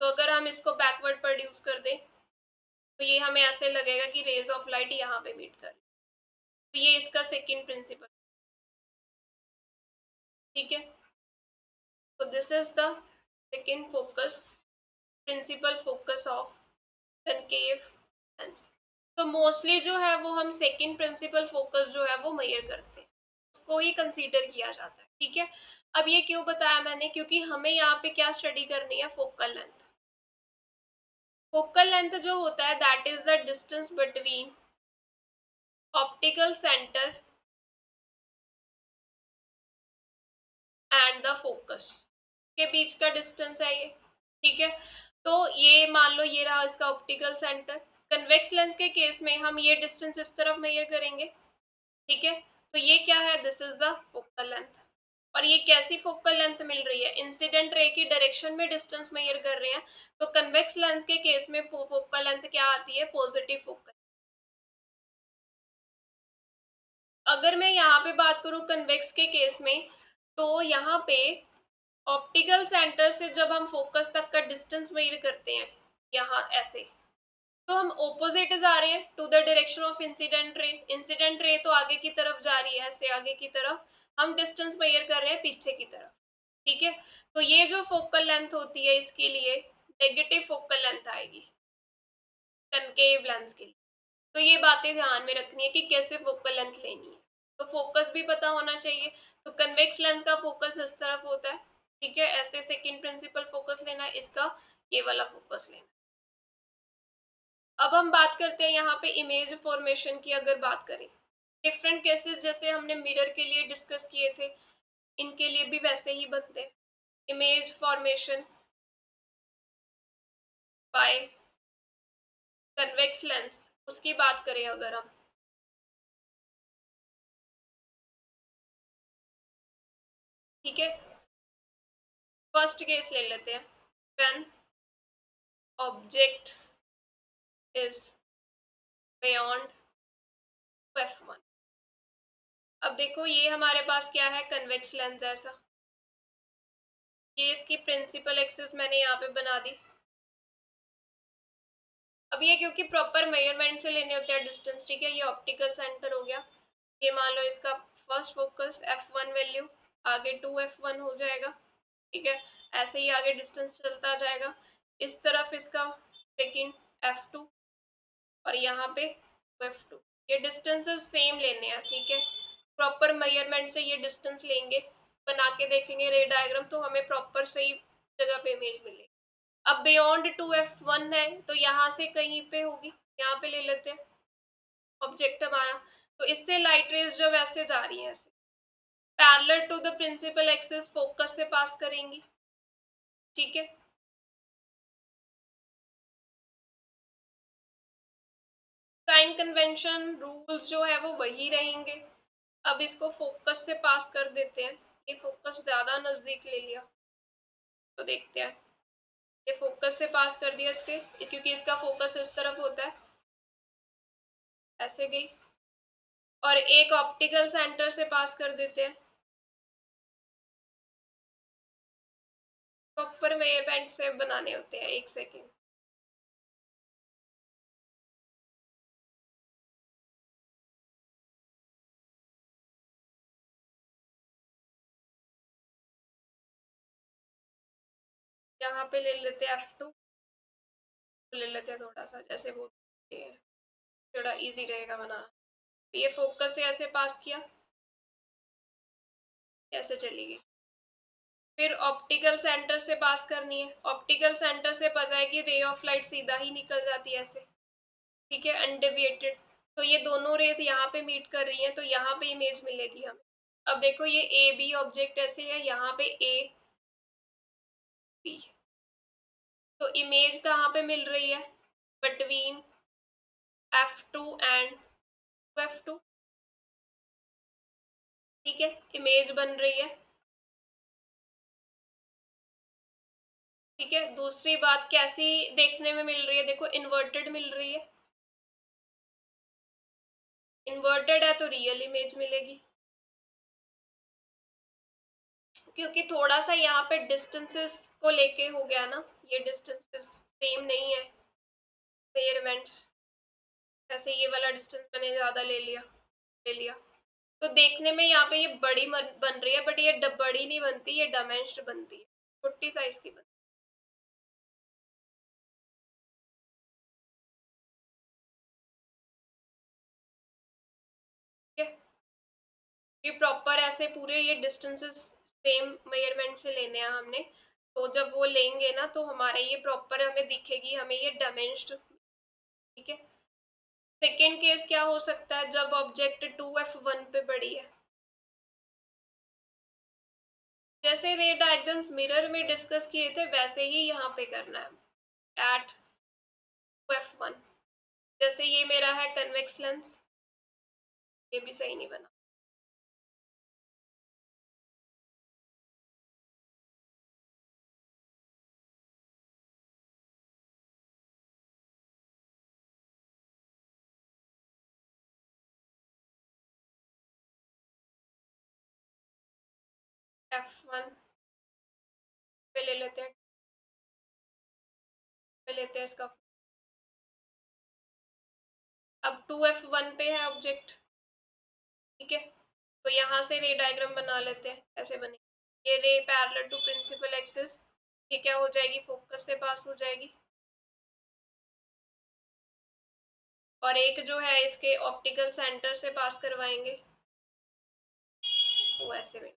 तो अगर हम इसको बैकवर्ड प्रोड्यूस कर दें तो ये हमें ऐसे लगेगा कि रेज ऑफ लाइट यहाँ पे मीट कर, तो ये इसका सेकंड प्रिंसिपल। ठीक है, तो this is the second focus, principal focus of concave lens. तो मोस्टली जो है वो हम सेकंड प्रिंसिपल फोकस जो है वो मेजर करते हैं, उसको ही कंसीडर किया जाता है। ठीक है, अब ये क्यों बताया मैंने, क्योंकि हमें यहाँ पे क्या स्टडी करनी है, फोकल लेंथ। फोकल लेंथ जो होता है that is the distance between optical centre and the focus, के बीच का डिस्टेंस है ये। ठीक है, तो ये मान लो ये रहा इसका ऑप्टिकल सेंटर। कन्वेक्स लेंस के केस में हम ये डिस्टेंस इस तरफ मेजर करेंगे। ठीक है, तो ये क्या है, this is the focal length. और ये कैसी फोकल लेंथ मिल रही है, इंसिडेंट रे की डायरेक्शन में डिस्टेंस मेजर कर रहे हैं, तो कन्वेक्स लेंस के केस में फोकल लेंथ क्या आती है, पॉजिटिव फोकल। अगर मैं यहाँ पे बात करूँ कन्वेक्स के केस में, तो यहाँ पे ऑप्टिकल सेंटर से जब हम फोकस तक का डिस्टेंस मेजर करते हैं, यहाँ ऐसे, तो हम ऑपोजिट जा रहे हैं to the direction of incident ray. Incident ray तो आगे की तरफ जा रही है, ऐसे आगे की तरफ, हम डिस्टेंस मेजर कर रहे हैं पीछे की तरफ। ठीक है, तो ये जो फोकल लेंथ होती है इसके लिए नेगेटिव फोकल लेंथ आएगी कनकेव लेंस के लिए। तो ये बातें ध्यान में रखनी है कि कैसे फोकल लेंथ लेनी है, तो फोकस भी पता होना चाहिए। तो कन्वेक्स लेंस का फोकस इस तरफ होता है। ठीक है, ऐसे सेकंड प्रिंसिपल फोकस लेना है, इसका ये वाला फोकस लेना। अब हम बात करते हैं यहाँ पे इमेज फॉर्मेशन की। अगर बात करें डिफरेंट केसेस, जैसे हमने मिरर के लिए डिस्कस किए थे, इनके लिए भी वैसे ही बनते हैं, image formation by convex lens, उसकी बात करें अगर हम, ठीक है, फर्स्ट केस ले लेते हैं, when object is beyond f1। अब देखो ये हमारे पास क्या है, कन्वेक्स लेंस ऐसा, ये इसकी प्रिंसिपल एक्सिस मैंने यहाँ पे बना दी। अब ये क्योंकि प्रॉपर मेजरमेंट से लेने होते हैं डिस्टेंस, ठीक है, ये ऑप्टिकल सेंटर हो गया, ये मान लो इसका फर्स्ट फोकस f1 वैल्यू, आगे 2f1 हो जाएगा। ठीक है, ऐसे ही आगे डिस्टेंस चलता जाएगा, इस तरफ इसका सेकंड F2 और यहाँ पे F2। ये डिस्टेंसेस सेम लेने हैं, ठीक है। प्रॉपर मेजरमेंट से ये डिस्टेंस लेंगे, बना के देखेंगे रे डायग्राम, तो हमें प्रॉपर सही जगह पे इमेज मिलेगी। अब बियॉन्ड 2F1 है तो यहाँ से कहीं पे होगी, यहाँ पे ले लेते हैं ऑब्जेक्ट हमारा। तो इससे लाइट रेज जब ऐसे जा रही है ऐसे parallel to the principal axis focus से पास करेंगी, ठीक है। साइन कन्वेंशन रूल्स जो है वो वही रहेंगे। अब इसको फोकस से पास कर देते हैं। ये फोकस ज्यादा नजदीक ले लिया तो देखते हैं, ये फोकस से पास कर दिया इसके, क्योंकि इसका फोकस इस तरफ होता है, ऐसे गई। और एक ऑप्टिकल सेंटर से पास कर देते हैं। प्रॉपर मेजरमेंट से बनाने होते हैं, एक सेकेंड। यहाँ पे ले लेते हैं F2, ले लेते हैं थोड़ा सा, जैसे वो थोड़ा इजी रहेगा बना। ये फोकस से ऐसे पास किया, ऐसे चली गई। फिर ऑप्टिकल सेंटर से पास करनी है। ऑप्टिकल सेंटर से पता है कि रे ऑफ लाइट सीधा ही निकल जाती है ऐसे, ठीक है, अनडेविएटेड। तो ये दोनों रेस यहाँ पे मीट कर रही हैं, तो यहाँ पे इमेज मिलेगी हमें। अब देखो ये ए बी ऑब्जेक्ट ऐसे है, यहाँ पे ए बी, तो इमेज कहाँ पे मिल रही है, बिटवीन F2 एंड F2, ठीक है, इमेज बन रही है, ठीक है। दूसरी बात कैसी देखने में मिल रही है, देखो इन्वर्टेड मिल रही है। इन्वर्टेड है तो रियल इमेज मिलेगी, क्योंकि थोड़ा सा यहाँ पे डिस्टेंसेस को लेके हो गया ना, ये डिस्टेंसेस सेम नहीं है मेजरमेंट्स। जैसे ये वाला डिस्टेंस मैंने ज्यादा ले लिया तो देखने में यहाँ पे ये बड़ी बन रही है, बट ये बड़ी नहीं बनती, ये डायमेंस्ड बनती है, छोटी साइज की बनती है, ठीक है। ये प्रॉपर ऐसे पूरे ये डिस्टेंसेस सेम मेजरमेंट से लेने हैं हमने, तो जब वो लेंगे ना तो हमारे ये प्रॉपर हमें दिखेगी, हमें ये डायमेंस्ड, ठीक है। सेकेंड केस क्या हो सकता है, जब ऑब्जेक्ट 2F1 पे पड़ी है। जैसे रे डायग्राम्स मिरर में डिस्कस किए थे वैसे ही यहाँ पे करना है एट 2F1। जैसे ये मेरा है कन्वेक्स लेंस, ये भी सही नहीं बना। F1 पे ले लेते हैं, पे लेते हैं इसका। अब 2F1 पे है ऑब्जेक्ट, ठीक है। तो यहाँ से रे डायग्राम बना लेते हैं, ऐसे बने। ये ray parallel to principal axis, ये क्या हो जाएगी, फोकस से पास हो जाएगी। और एक जो है इसके ऑप्टिकल सेंटर से पास करवाएंगे, वो ऐसे में।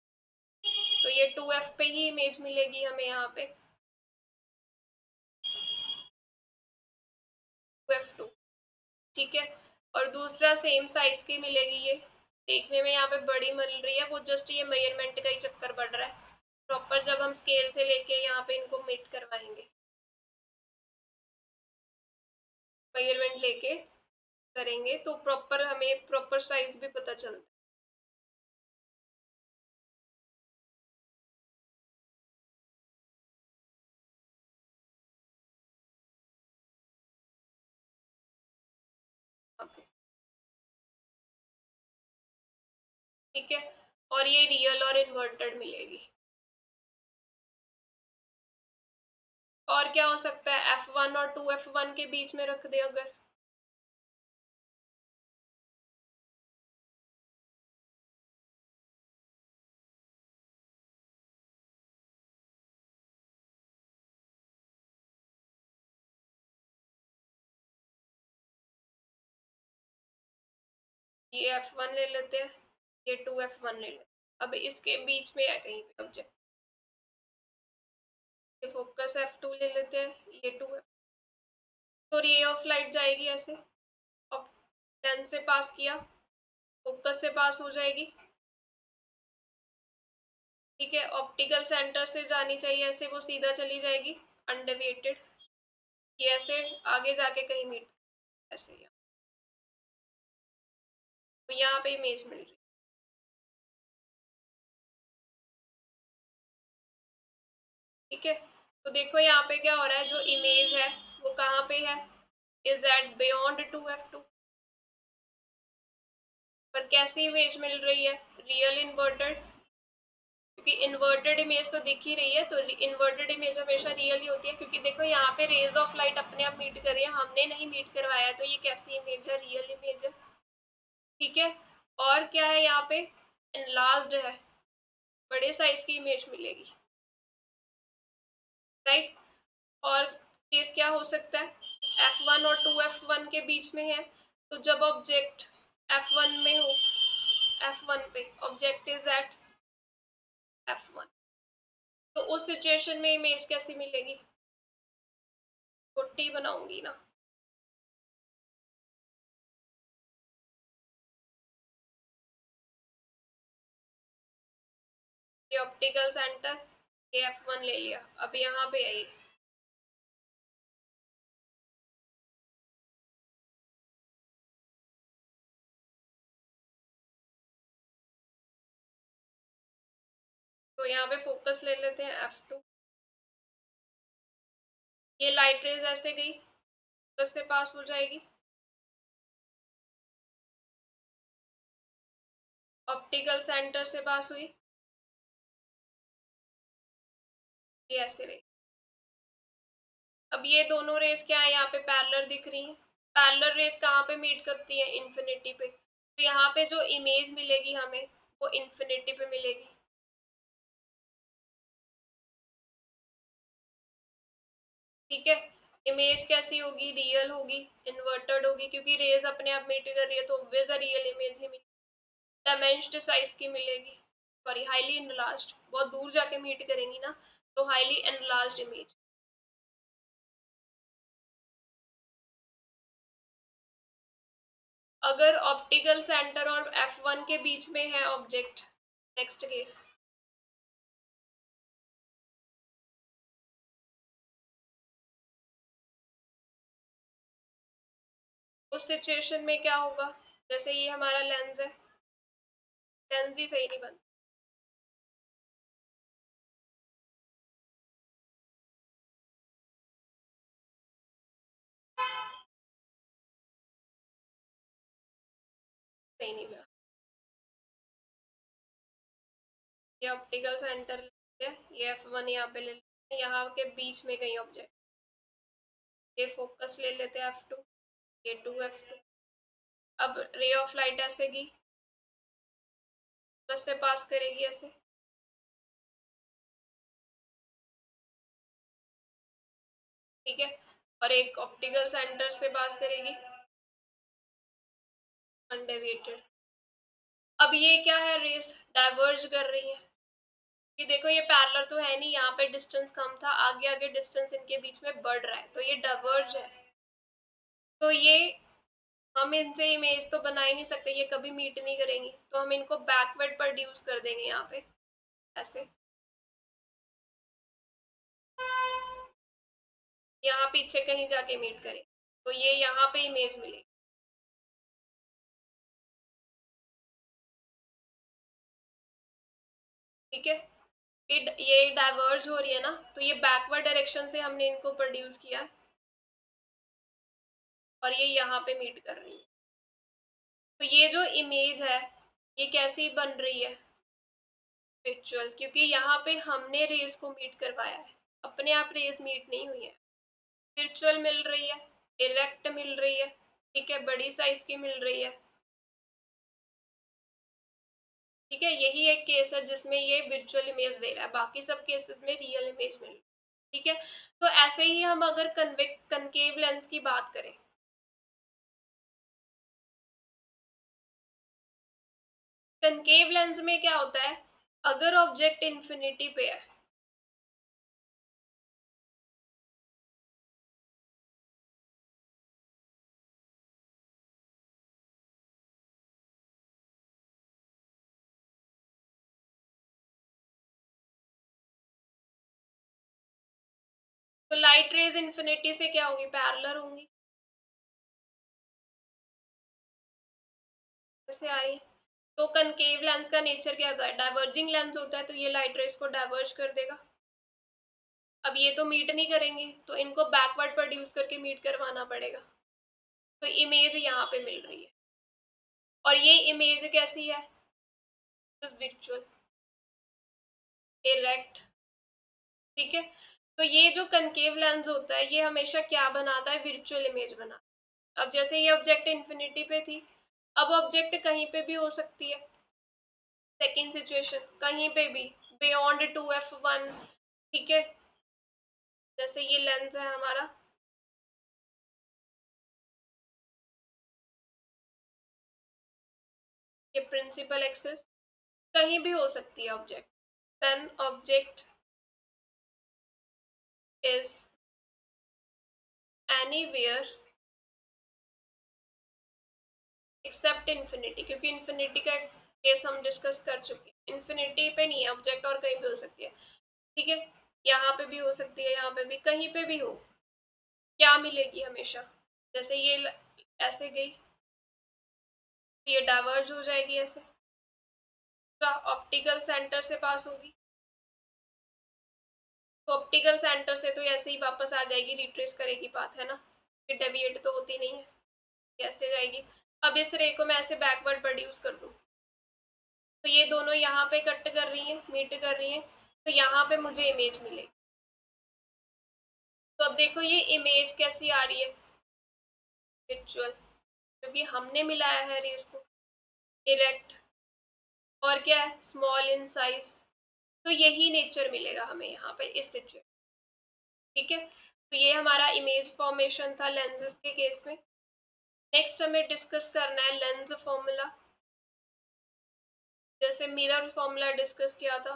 तो ये 2F पे ही इमेज मिलेगी हमें यहाँ पे, 2F2, ठीक है। और दूसरा सेम साइज की मिलेगी, ये देखने में यहाँ पे बड़ी मिल रही है, वो जस्ट ये मेजरमेंट का ही चक्कर पड़ रहा है। प्रॉपर जब हम स्केल से लेके यहाँ पे इनको मीट करवाएंगे, मेजरमेंट लेके करेंगे, तो प्रॉपर हमें प्रॉपर साइज भी पता चलता है, ठीक है। और ये रियल और इन्वर्टेड मिलेगी। और क्या हो सकता है, F1 और 2F1 के बीच में रख दे अगर, ये F1 ले लेते हैं, ये 2F1 ले लेते हैं। अब इसके बीच में है कहीं पे ऑब्जेक्ट, ये फोकस F2 ले लेते हैं, ये 2F, तो रे ऑफ लाइट जाएगी ऐसे, अब लेंस से पास किया, फोकस से पास हो जाएगी, ठीक है। ऑप्टिकल सेंटर से जानी चाहिए ऐसे, वो सीधा चली जाएगी अनडेविएटेड, ये ऐसे आगे जाके कहीं मीट, ऐसे यहाँ, तो यहाँ पे इमेज मिल रही है, ठीक है। तो देखो यहाँ पे क्या हो रहा है, जो इमेज है वो कहाँ पे है, इज एट बियॉन्ड 2F2, पर कैसी इमेज मिल रही है, रियल इन्वर्टेड, क्योंकि इन्वर्टेड इमेज तो दिख ही रही है, तो इन्वर्टेड इमेज हमेशा रियल ही होती है, क्योंकि देखो यहाँ पे रेज ऑफ लाइट अपने आप मीट कर रही है, हमने नहीं मीट करवाया, तो ये कैसी इमेज है, रियल इमेज है, ठीक है। और क्या है यहाँ पे, एनलार्ज्ड है, बड़े साइज की इमेज मिलेगी, राइट। और केस क्या हो सकता है, F1 और 2F1 के बीच में है, तो जब ऑब्जेक्ट F1 में हो, F1 पे ऑब्जेक्ट इज एट F1, तो उस सिचुएशन में इमेज कैसी मिलेगी, छोटी बनाऊंगी ना, ये ऑप्टिकल सेंटर, ये F1 ले लिया, अब यहाँ पे आई, तो यहाँ पे फोकस ले लेते हैं F2, ये लाइट रेज ऐसे गई, फोकस से पास हो जाएगी, ऑप्टिकल सेंटर से पास हुई, ये ऐसे रही। अब ये दोनों रेस क्या है, यहाँ पे पैरेलल दिख रही है, पैरेलल रेस कहाँ पे मीट करती है, इन्फिनिटी पे, तो यहाँ पे जो इमेज मिलेगी हमें वो इन्फिनिटी पे मिलेगी, ठीक है। इमेज कैसी होगी, रियल होगी, इन्वर्टेड होगी, क्योंकि रेज अपने आप मीट कर रही है, तो ऑब्वियस रियल इमेज ही मिलेगी, डायमेंस्ड साइज की मिलेगी, सॉरी हाईली एनलार्ज्ड, बहुत दूर जाके मीट करेंगी ना, तो हाईली एनलार्ज्ड इमेज। अगर ऑप्टिकल सेंटर और F1 के बीच में है ऑब्जेक्ट, नेक्स्ट केस, उस सिचुएशन में क्या होगा, जैसे ये हमारा लेंस है, लेंस ही सही नहीं बनता, सही नहीं बना, ये ऑप्टिकल सेंटर लेते हैं, ये F1 यहाँ पे ले लेते हैं, यहाँ के बीच में कहीं ऑब्जेक्ट, ये फोकस ले लेते हैं F2, ये 2F2, अब रे ऑफ लाइट ऐसे की फोकस से पास करेगी ऐसे, ठीक है, और एक ऑप्टिकल सेंटर से पास करेगी अनडेविएटेड। अब ये क्या है, रेस डाइवर्ज कर रही है, कि देखो ये पैरेलल तो है नहीं, यहाँ पे डिस्टेंस कम था, आगे आगे डिस्टेंस इनके बीच में बढ़ रहा है, तो ये डाइवर्ज है, तो ये हम इनसे इमेज तो बना ही नहीं सकते, ये कभी मीट नहीं करेंगी, तो हम इनको बैकवर्ड प्रोड्यूस कर देंगे यहाँ पे ऐसे, यहाँ पीछे कहीं जाके मीट करें, तो ये यहाँ पे इमेज मिलेगी, ठीक है। ये डाइवर्ज हो रही है ना, तो ये बैकवर्ड डायरेक्शन से हमने इनको प्रोड्यूस किया, और ये यहाँ पे मीट कर रही है, तो ये जो इमेज है ये कैसी बन रही है, विजुअल, क्योंकि यहाँ पे हमने रेस को मीट करवाया है, अपने आप रेस मीट नहीं हुई है, विजुअल मिल रही है, इरेक्ट मिल रही है, ठीक है, बड़ी साइज की मिल रही है, ठीक है। यही एक केस है जिसमें ये विजुअल इमेज दे रहा है, बाकी सब केसेस में रियल इमेज मिल रही है, ठीक है। तो ऐसे ही हम अगर कनकेव लेंस की बात करें, कनकेव लेंस में क्या होता है, अगर ऑब्जेक्ट इंफिनिटी पे है तो लाइट रेज इंफिनिटी से क्या होगी, पैरेलल होंगी, ऐसे आ रही है। तो कनकेव लेंस का नेचर क्या होता है, डाइवर्जिंग लेंस होता है, तो ये लाइट रेज को डाइवर्ज कर देगा। अब ये तो मीट नहीं करेंगे, तो इनको बैकवर्ड प्रोड्यूस करके मीट करवाना पड़ेगा, तो इमेज यहाँ पे मिल रही है। और ये इमेज कैसी है, विजुअल डायरेक्ट, ठीक है। तो ये जो कनकेव लेंस होता है ये हमेशा क्या बनाता है, वर्चुअल इमेज बनाता है। अब जैसे ये ऑब्जेक्ट इन्फिनिटी पे थी, अब ऑब्जेक्ट कहीं पे भी हो सकती है, सेकेंड सिचुएशन कहीं पे भी बियॉन्ड 2f1, ठीक है। जैसे ये लेंस है हमारा, ये प्रिंसिपल एक्सिस, कहीं भी हो सकती है object, when object is anywhere except infinity, क्योंकि इन्फिनिटी का केस हम डिस्कस कर चुके हैं, इन्फिनिटी पे नहीं है ऑब्जेक्ट, और कहीं भी हो सकती है, ठीक है। यहाँ पे भी हो सकती है, यहाँ पे भी, कहीं पे भी हो, क्या मिलेगी हमेशा, जैसे ये ऐसे गई, ये डाइवर्ज हो जाएगी ऐसे, ऑप्टिकल सेंटर से पास होगी, तो ऑप्टिकल सेंटर से तो ऐसे ही वापस आ जाएगी, रिट्रेस करेगी पाथ, है ना, कि डेविएट तो होती नहीं है, कैसे जाएगी। अब इस रे को मैं ऐसे बैकवर्ड प्रोड्यूस कर दूं, तो ये दोनों यहाँ पे कट कर रही हैं, मीट कर रही हैं, तो यहाँ पे मुझे इमेज मिलेगी। तो अब देखो ये इमेज कैसी आ रही है, विजुअल, क्योंकि हमने मिलाया है रेस को, डायरेक्ट, और क्या है, स्मॉल इन साइज, तो यही नेचर मिलेगा हमें यहाँ पे इस सिचुएशन, ठीक है। तो ये हमारा इमेज फॉर्मेशन था लेंसेज के केस में। नेक्स्ट हमें डिस्कस करना है लेंस फॉर्मूला, जैसे मिरर फॉर्मूला डिस्कस किया था।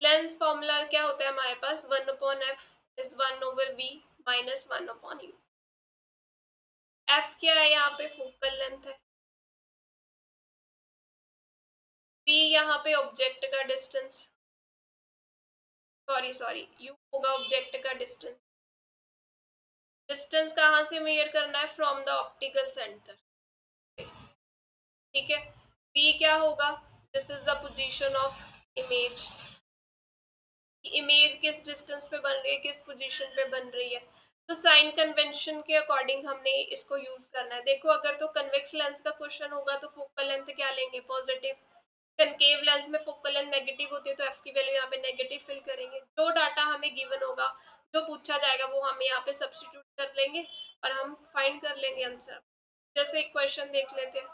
लेंस फॉर्मूला क्या होता है हमारे पास, 1/f is 1/v minus 1/u। f क्या है यहाँ पे, फोकल लेंथ है, v यहाँ पे ऑब्जेक्ट का डिस्टेंस, सॉरी u होगा ऑब्जेक्ट का डिस्टेंस, डिस्टेंस कहाँ से मेजर करना है, फ्रॉम द ऑप्टिकल सेंटर, ठीक है। v क्या होगा, this is the position of image, image किस डिस्टेंस पे बन रही है, किस पोजीशन पे बन रही है, तो साइन कन्वेंशन के अकॉर्डिंग हमने इसको यूज करना है। देखो अगर तो कन्वेक्स लेंस का क्वेश्चन होगा तो फोकल लेंथ क्या लेंगे, पॉजिटिव, कनकेव लेंस में फोकल लेंथ नेगेटिव होती है, तो एफ की वैल्यू यहाँ पे नेगेटिव फिल करेंगे, जो डाटा हमें गिवन होगा, जो पूछा जाएगा वो हम यहाँ पे सब्स्टिट्यूट कर लेंगे और हम फाइंड कर लेंगे आंसर। जैसे एक क्वेश्चन देख लेते हैं,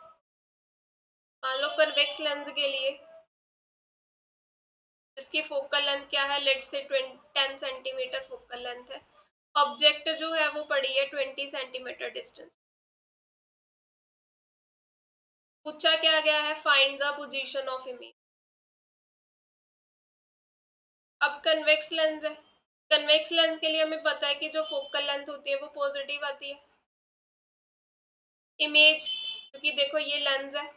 मान लो कन्वेक्स लेंस के लिए इसकी फोकल लेंथ क्या है, लेट से 10 सेंटीमीटर फोकल लेंथ है, ऑब्जेक्ट जो है वो पड़ी है 20 सेंटीमीटर डिस्टेंस, पूछा क्या गया है, find the position of image. अब कन्वेक्स लेंस है, कन्वेक्स लेंस के लिए हमें पता है कि जो फोकल लेंथ होती है वो पॉजिटिव आती है, इमेज, क्योंकि देखो ये लेंस है,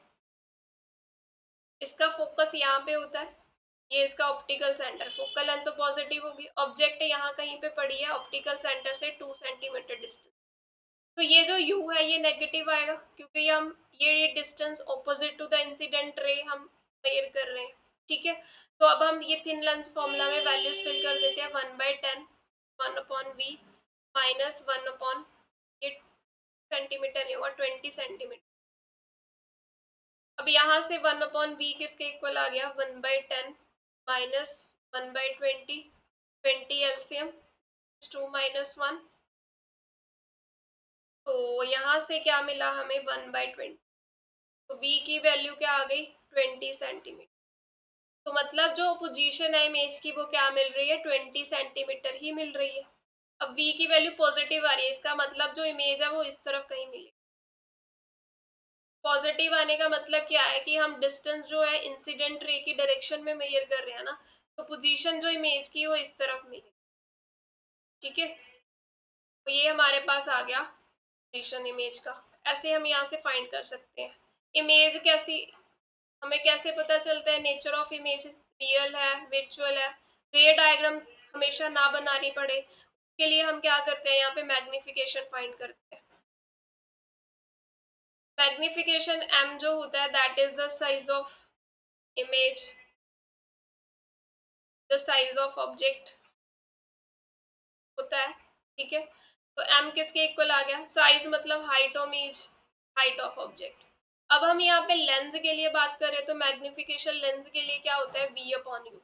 इसका फोकस यहाँ पे होता है, ये इसका ऑप्टिकल सेंटर, फोकल लेंथ तो पॉजिटिव होगी, ऑब्जेक्ट यहाँ कहीं पे पड़ी है ऑप्टिकल सेंटर से 2 सेंटीमीटर डिस्टेंस, तो ये जो u है ये नेगेटिव आएगा, क्योंकि हम ये distance opposite to the incident ray हम मेजर कर रहे हैं, ठीक है। तो अब हम ये थिन लेंस फॉर्मूला में वैल्यूज फिल कर देते हैं, 1/10 1/v माइनस 1 ये सेंटीमीटर नहीं होगा, 20 सेंटीमीटर। अब यहाँ से 1/v किसके इक्वल आ गया, 1/10 माइनस 1/20, 20 एलसीएम 2 - 1, तो यहाँ से क्या मिला हमें, 1/20, तो v की वैल्यू क्या आ गई, 20 सेंटीमीटर, तो मतलब जो पोजीशन है इमेज की वो क्या मिल रही है, 20 सेंटीमीटर ही मिल रही है। अब v की वैल्यू पॉजिटिव आ रही है, इसका मतलब जो इमेज है वो इस तरफ कहीं मिलेगी, पॉजिटिव आने का मतलब क्या है कि हम डिस्टेंस जो है इंसिडेंट रे की डायरेक्शन में मेजर कर रहे हैं ना, तो पोजीशन जो इमेज की वो इस तरफ मिलेगी। ठीक है, तो ये हमारे पास आ गया पोजीशन इमेज का। ऐसे हम यहाँ से फाइंड कर सकते हैं इमेज कैसी, हमें कैसे पता चलता है नेचर ऑफ इमेज, रियल है वर्चुअल है। रे डायग्राम हमेशा ना बनानी पड़े के लिए हम क्या करते हैं, यहाँ पे मैग्निफिकेशन फाइंड करते हैं। मैग्निफिकेशन m जो होता है that is the size of image, the size of object होता है। ठीक है, तो m किसके इक्वल आ गया, साइज मतलब height of image, height of object. अब हम यहाँ पे लेंस के लिए बात करें तो मैग्निफिकेशन लेंस के लिए क्या होता है, v अपॉन यू।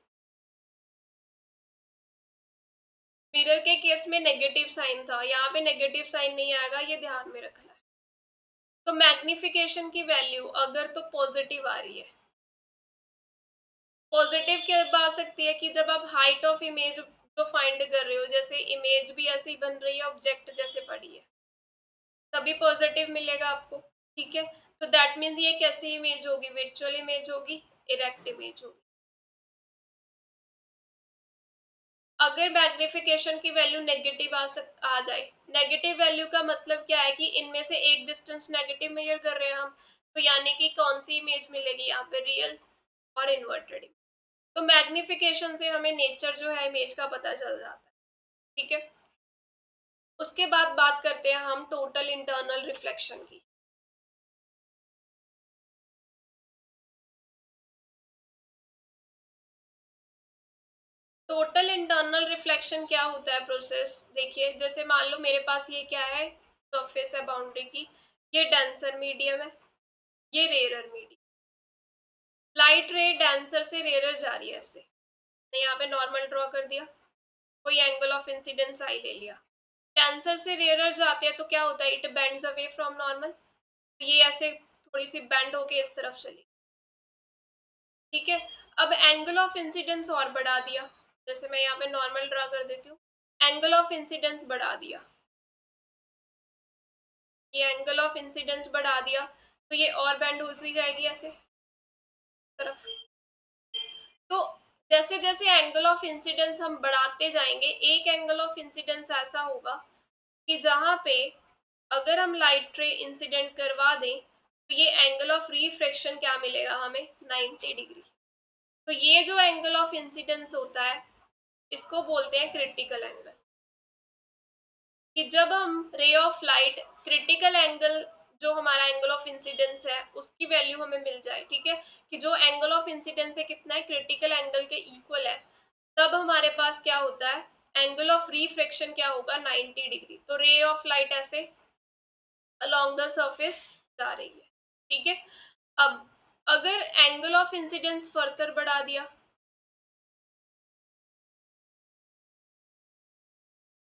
मिरर के केस में नेगेटिव साइन था, यहाँ पे नेगेटिव साइन नहीं आएगा, ये ध्यान में रखना है। तो मैग्निफिकेशन की वैल्यू अगर तो पॉजिटिव आ रही है, पॉजिटिव कब आ सकती है कि जब आप हाइट ऑफ इमेज जो फाइंड कर रहे हो, जैसे इमेज भी ऐसी बन रही है ऑब्जेक्ट जैसे पड़ी है, तभी पॉजिटिव मिलेगा आपको। ठीक है, तो दैट मीन्स ये कैसी इमेज होगी, वर्चुअल इमेज होगी, इरेक्ट इमेज होगी। अगर मैग्निफिकेशन की वैल्यू नेगेटिव आ जाए, नेगेटिव वैल्यू का मतलब क्या है कि इनमें से एक डिस्टेंस नेगेटिव मेजर कर रहे हैं हम, तो यानी कि कौन सी इमेज मिलेगी यहाँ पे, रियल और इन्वर्टेड। तो मैग्निफिकेशन से हमें नेचर जो है इमेज का पता चल जाता है। ठीक है, उसके बाद बात करते हैं हम टोटल इंटरनल रिफ्लेक्शन की। टोटल इंटरनल रिफ्लेक्शन क्या होता है प्रोसेस, देखिए जैसे मान लो मेरे पास ये क्या है, सरफेस है बाउंड्री की, ये डेंसर मीडियम है, ये रेयरर मीडियम। लाइट रे डेंसर से रेयरर जा रही है ऐसे, मैं यहाँ पे नॉर्मल ड्रॉ कर दिया, कोई एंगल ऑफ इंसिडेंस आई ले लिया। डेंसर से रेयरर जाते हैं तो क्या होता है, it bends away from normal, ये ऐसे थोड़ी सी बेंड होके इस तरफ चली। ठीक है, अब एंगल ऑफ इंसिडेंस और बढ़ा दिया, जैसे मैं यहाँ पे नॉर्मल ड्रा कर देती हूँ, एंगल ऑफ इंसिडेंस बढ़ा दिया, ये एंगल ऑफ इंसिडेंस बढ़ा दिया, तो ये और बेंड हो सी जाएगी ऐसे तरफ। तो जैसे जैसे एंगल ऑफ इंसिडेंस हम बढ़ाते जाएंगे, एक एंगल ऑफ इंसिडेंस ऐसा होगा कि जहां पे अगर हम लाइट रे इंसिडेंट करवा दें तो ये एंगल ऑफ रिफ्रैक्शन क्या मिलेगा हमें, 90 डिग्री। तो ये जो एंगल ऑफ इंसिडेंस होता है इसको बोलते हैं क्रिटिकल एंगल। कि जब हम रे ऑफ लाइट क्रिटिकल एंगल, जो हमारा एंगल ऑफ इंसिडेंस है उसकी वैल्यू हमें मिल जाए, ठीक है, कि जो एंगल ऑफ इंसिडेंस है कितना है, क्रिटिकल एंगल के इक्वल है, तब हमारे पास क्या होता है, एंगल ऑफ रिफ्रैक्शन क्या होगा, 90 डिग्री। तो रे ऑफ लाइट ऐसे अलोंग द सरफेस जा रही है। ठीक है, अब अगर एंगल ऑफ इंसिडेंस फर्दर बढ़ा दिया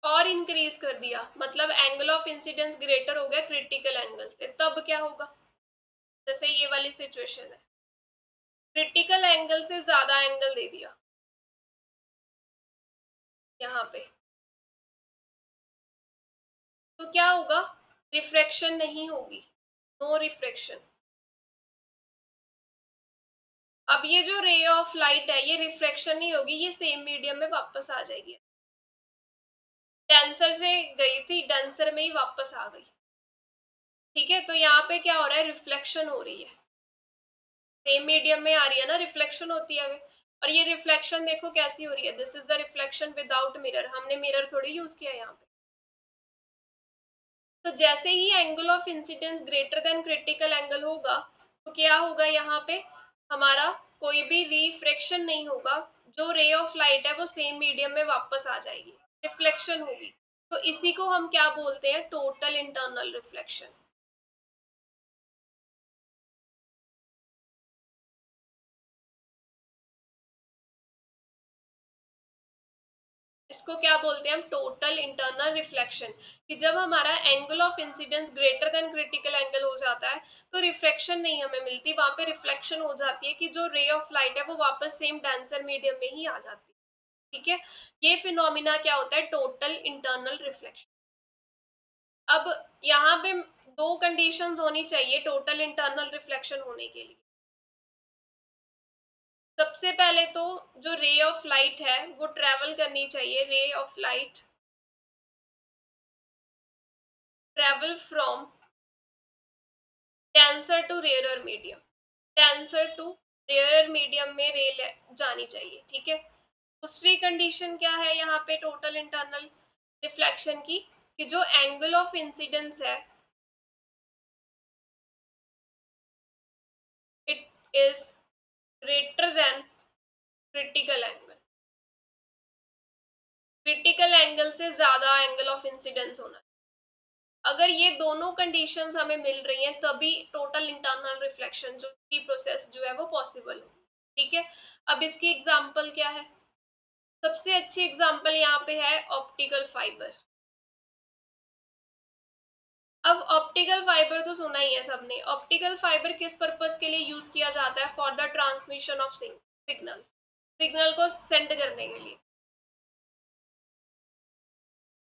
और इंक्रीज कर दिया, मतलब एंगल ऑफ इंसिडेंस ग्रेटर हो गया क्रिटिकल एंगल से, तब क्या होगा, जैसे ये वाली सिचुएशन है, क्रिटिकल एंगल से ज्यादा एंगल दे दिया यहाँ पे, तो क्या होगा, रिफ्रैक्शन नहीं होगी, नो रिफ्रैक्शन। अब ये जो रे ऑफ लाइट है ये रिफ्रैक्शन नहीं होगी, ये सेम मीडियम में वापस आ जाएगी, डेंसर से गई थी डेंसर में ही वापस आ गई। ठीक है, तो यहाँ पे क्या हो रहा है, रिफ्लेक्शन हो रही है, सेम मीडियम में आ रही है ना, रिफ्लेक्शन होती है और ये रिफ्लेक्शन देखो कैसी हो रही है, this is the reflection without mirror, हमने मिरर थोड़ी यूज किया यहाँ पे। तो जैसे ही angle of incidence greater than critical angle होगा तो क्या होगा, यहाँ पे हमारा कोई भी रिफ्रैक्शन नहीं होगा, जो रे ऑफ लाइट है वो सेम मीडियम में वापस आ जाएगी, रिफ्लेक्शन होगी। तो इसी को हम क्या बोलते हैं, टोटल इंटरनल रिफ्लेक्शन। इसको क्या बोलते हैं हम, टोटल इंटरनल रिफ्लेक्शन। कि जब हमारा angle of incidence greater than critical angle हो जाता है तो रिफ्रैक्शन नहीं हमें मिलती, वहां पे रिफ्लेक्शन हो जाती है कि जो रे ऑफ लाइट है वो वापस सेम डेंसर मीडियम में ही आ जाती है। ठीक है, ये फिनोमिना क्या होता है, टोटल इंटरनल रिफ्लेक्शन। अब यहाँ पे दो कंडीशंस होनी चाहिए टोटल इंटरनल रिफ्लेक्शन होने के लिए। सबसे पहले तो जो रे ऑफ लाइट है वो ट्रेवल करनी चाहिए, ray of light travel from denser to rarer medium, denser to rarer medium में रे जानी चाहिए, ठीक है। दूसरी कंडीशन क्या है यहाँ पे टोटल इंटरनल रिफ्लेक्शन की, कि जो एंगल ऑफ इंसिडेंस है it is greater than critical angle, critical angle से ज्यादा एंगल ऑफ इंसिडेंस होना। अगर ये दोनों कंडीशंस हमें मिल रही हैं तभी टोटल इंटरनल रिफ्लेक्शन जो की प्रोसेस जो है वो पॉसिबल हो, ठीक है। अब इसकी एग्जांपल क्या है, सबसे अच्छी एग्जांपल यहाँ पे है ऑप्टिकल फाइबर। अब ऑप्टिकल फाइबर तो सुना ही है सबने, ऑप्टिकल फाइबर किस पर्पस के लिए यूज किया जाता है, for the transmission of signals, signal को सेंड करने के लिए।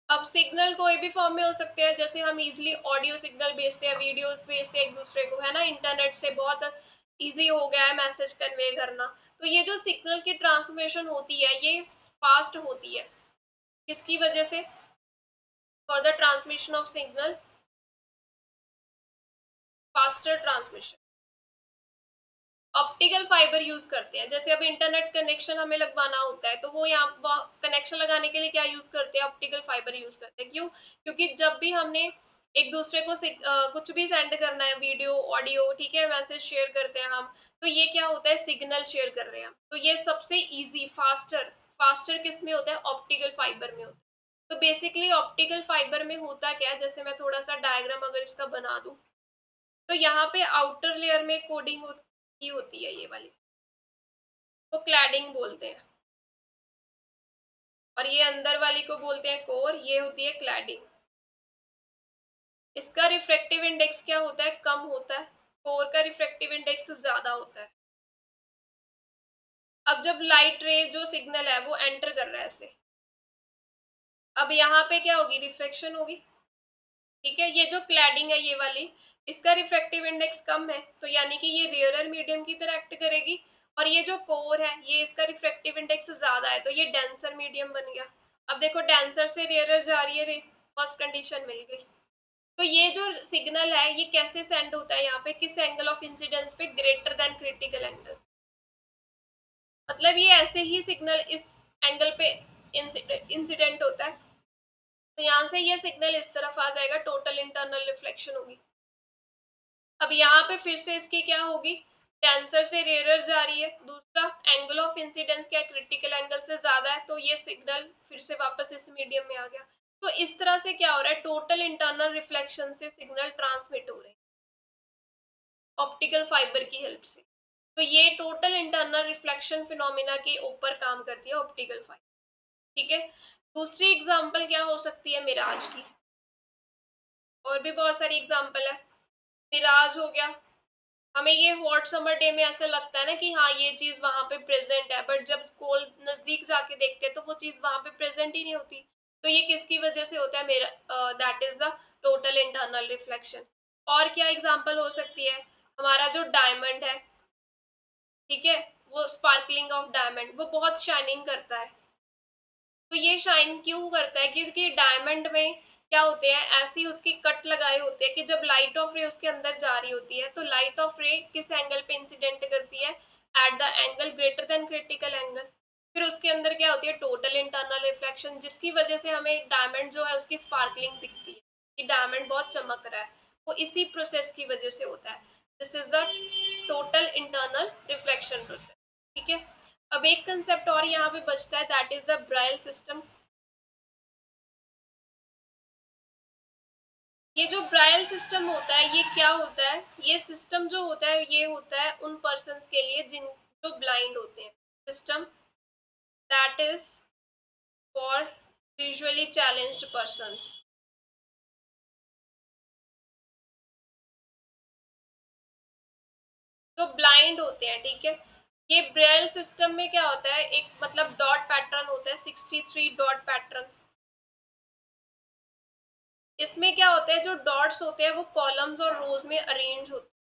अब सिग्नल कोई भी फॉर्म में हो सकते हैं, जैसे हम इजीली ऑडियो सिग्नल भेजते हैं, वीडियोस भेजते हैं एक दूसरे को, है ना, इंटरनेट से बहुत इजी हो गया है मैसेज कन्वे करना। तो ये जो सिग्नल की ट्रांसमिशन होती है ये फास्ट होती है, किसकी वजह से, for the transmission of signal, faster transmission, optical fibre use करते हैं। जैसे अब इंटरनेट कनेक्शन हमें लगवाना होता है तो वो यहाँ कनेक्शन लगाने के लिए क्या यूज करते हैं, ऑप्टिकल फाइबर यूज करते हैं। क्यों, क्योंकि जब भी हमने एक दूसरे को कुछ भी सेंड करना है, वीडियो ऑडियो, ठीक है, मैसेज शेयर करते हैं हम, तो ये क्या होता है, सिग्नल शेयर कर रहे हैं। तो ये सबसे इजी फास्टर, फास्टर किस में होता है, ऑप्टिकल फाइबर में होता है। तो बेसिकली ऑप्टिकल फाइबर में होता क्या है, जैसे मैं थोड़ा सा डायग्राम अगर इसका बना दूं, तो यहाँ पे आउटर लेयर में कोडिंग की होती है ये वाली, वो क्लैडिंग बोलते हैं, और ये अंदर वाली को बोलते हैं कोर, ये होती है क्लैडिंग। इसका रिफ्रैक्टिव इंडेक्स क्या होता है, कम होता है, कोर का रिफ्रैक्टिव इंडेक्स ज्यादा होता है। अब जब लाइट रे जो सिग्नल है वो एंटर कर रहा है ऐसे, अब यहाँ पे क्या होगी, रिफ्रैक्शन होगी, ठीक है। ये जो क्लैडिंग है ये वाली, इसका रिफ्रैक्टिव इंडेक्स कम है, तो यानी कि ये रेयरर मीडियम की तरह एक्ट करेगी। और ये जो कोर है ये इसका रिफ्रैक्टिव इंडेक्स ज्यादा है, तो ये डेंसर मीडियम बन गया। अब देखो डेंसर से रेयरर जा रही है रे, फर्स्ट कंडीशन मिल गई। तो ये जो सिग्नल है ये कैसे सेंड होता है यहाँ पे, किस एंगल ऑफ इंसिडेंस पे, ग्रेटर देन क्रिटिकल एंगल, मतलब ये ऐसे ही सिग्नल इस एंगल पे इंसिडेंट होता है, तो यहाँ से ये सिग्नल इस तरफ आ जाएगा, टोटल इंटरनल रिफ्लेक्शन होगी। अब यहाँ पे फिर से इसकी क्या होगी, टेंसर से रेयरर जा रही है, दूसरा एंगल ऑफ इंसिडेंस क्या है, क्रिटिकल एंगल से ज्यादा है, तो ये सिग्नल फिर से वापस इस मीडियम में आ गया। तो इस तरह से क्या हो रहा है, टोटल इंटरनल रिफ्लेक्शन से सिग्नल ट्रांसमिट हो रहे हैं ऑप्टिकल फाइबर की हेल्प से। तो ये टोटल इंटरनल रिफ्लेक्शन फिनोमिना के ऊपर काम करती है ऑप्टिकल फाइबर, ठीक है। दूसरी एग्जांपल क्या हो सकती है, मिराज की, और भी बहुत सारी एग्जांपल है। मिराज हो गया, हमें ये हॉट समर डे में ऐसा लगता है ना कि हाँ ये चीज वहां पे प्रेजेंट है, बट जब कोल नजदीक जाके देखते हैं तो वो चीज वहां पे प्रेजेंट ही नहीं होती। तो ये किसकी वजह से होता है, मेरा that is the total internal reflection. और क्या एग्जांपल हो सकती है, हमारा जो डायमंड है, ठीक है, वो स्पार्कलिंग ऑफ डायमंड, वो बहुत शाइनिंग करता है। तो ये शाइन क्यों करता है, क्योंकि डायमंड में क्या होते हैं, ऐसी उसकी कट लगाए होते हैं कि जब लाइट ऑफ रे उसके अंदर जा रही होती है तो लाइट ऑफ रे किस एंगल पे इंसिडेंट करती है, at the angle greater than critical angle. फिर उसके अंदर क्या होती है, टोटल इंटरनल रिफ्लेक्शन, जिसकी वजह से हमें डायमंड जो है उसकी स्पार्कलिंग दिखती है कि डायमंड बहुत चमक रहा है, वो इसी प्रोसेस की वजह से होता है। This is the total internal reflection process, ठीक है। अब एक कंसेप्ट और यहाँ पे बचता है, दैट इज द ब्राइल सिस्टम। ये जो ब्राइल सिस्टम होता है ये क्या होता है, ये सिस्टम जो होता है ये होता है उन पर्सन्स के लिए जिन जो ब्लाइंड होते हैं, system that is for visually challenged persons, जो ब्लाइंड होते हैं, ठीक है। ये ब्रेल सिस्टम में क्या होता है, एक मतलब डॉट पैटर्न होता है, 63 डॉट पैटर्न, इसमें क्या होता है, जो डॉट्स होते हैं वो कॉलम्स और रोज में अरेंज होते हैं।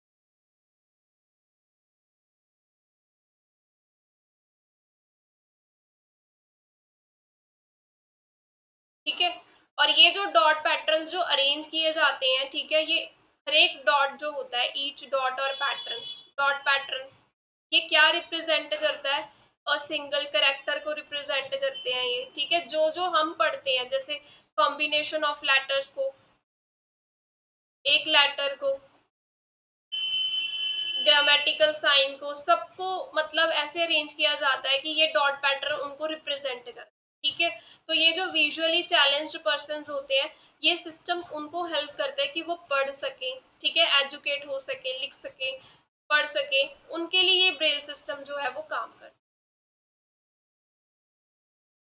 ठीक है, और ये जो डॉट पैटर्न जो अरेंज किए जाते हैं, ठीक है, ये हर एक डॉट जो होता है, ईच डॉट और पैटर्न, डॉट पैटर्न, ये क्या रिप्रेजेंट करता है, और सिंगल करेक्टर को रिप्रेजेंट करते हैं ये। ठीक है, जो जो हम पढ़ते हैं, जैसे कॉम्बिनेशन ऑफ लेटर्स को, एक लेटर को, ग्रामेटिकल साइन को, सबको मतलब ऐसे अरेंज किया जाता है कि ये डॉट पैटर्न उनको रिप्रेजेंट कर। ठीक है, तो ये जो विजुअली चैलेंज्ड पर्सन होते हैं, ये सिस्टम उनको हेल्प करता है कि वो पढ़ सके, ठीक है, एजुकेट हो सके, लिख सके, पढ़ सके, उनके लिए ये ब्रेल सिस्टम जो है वो काम करता है।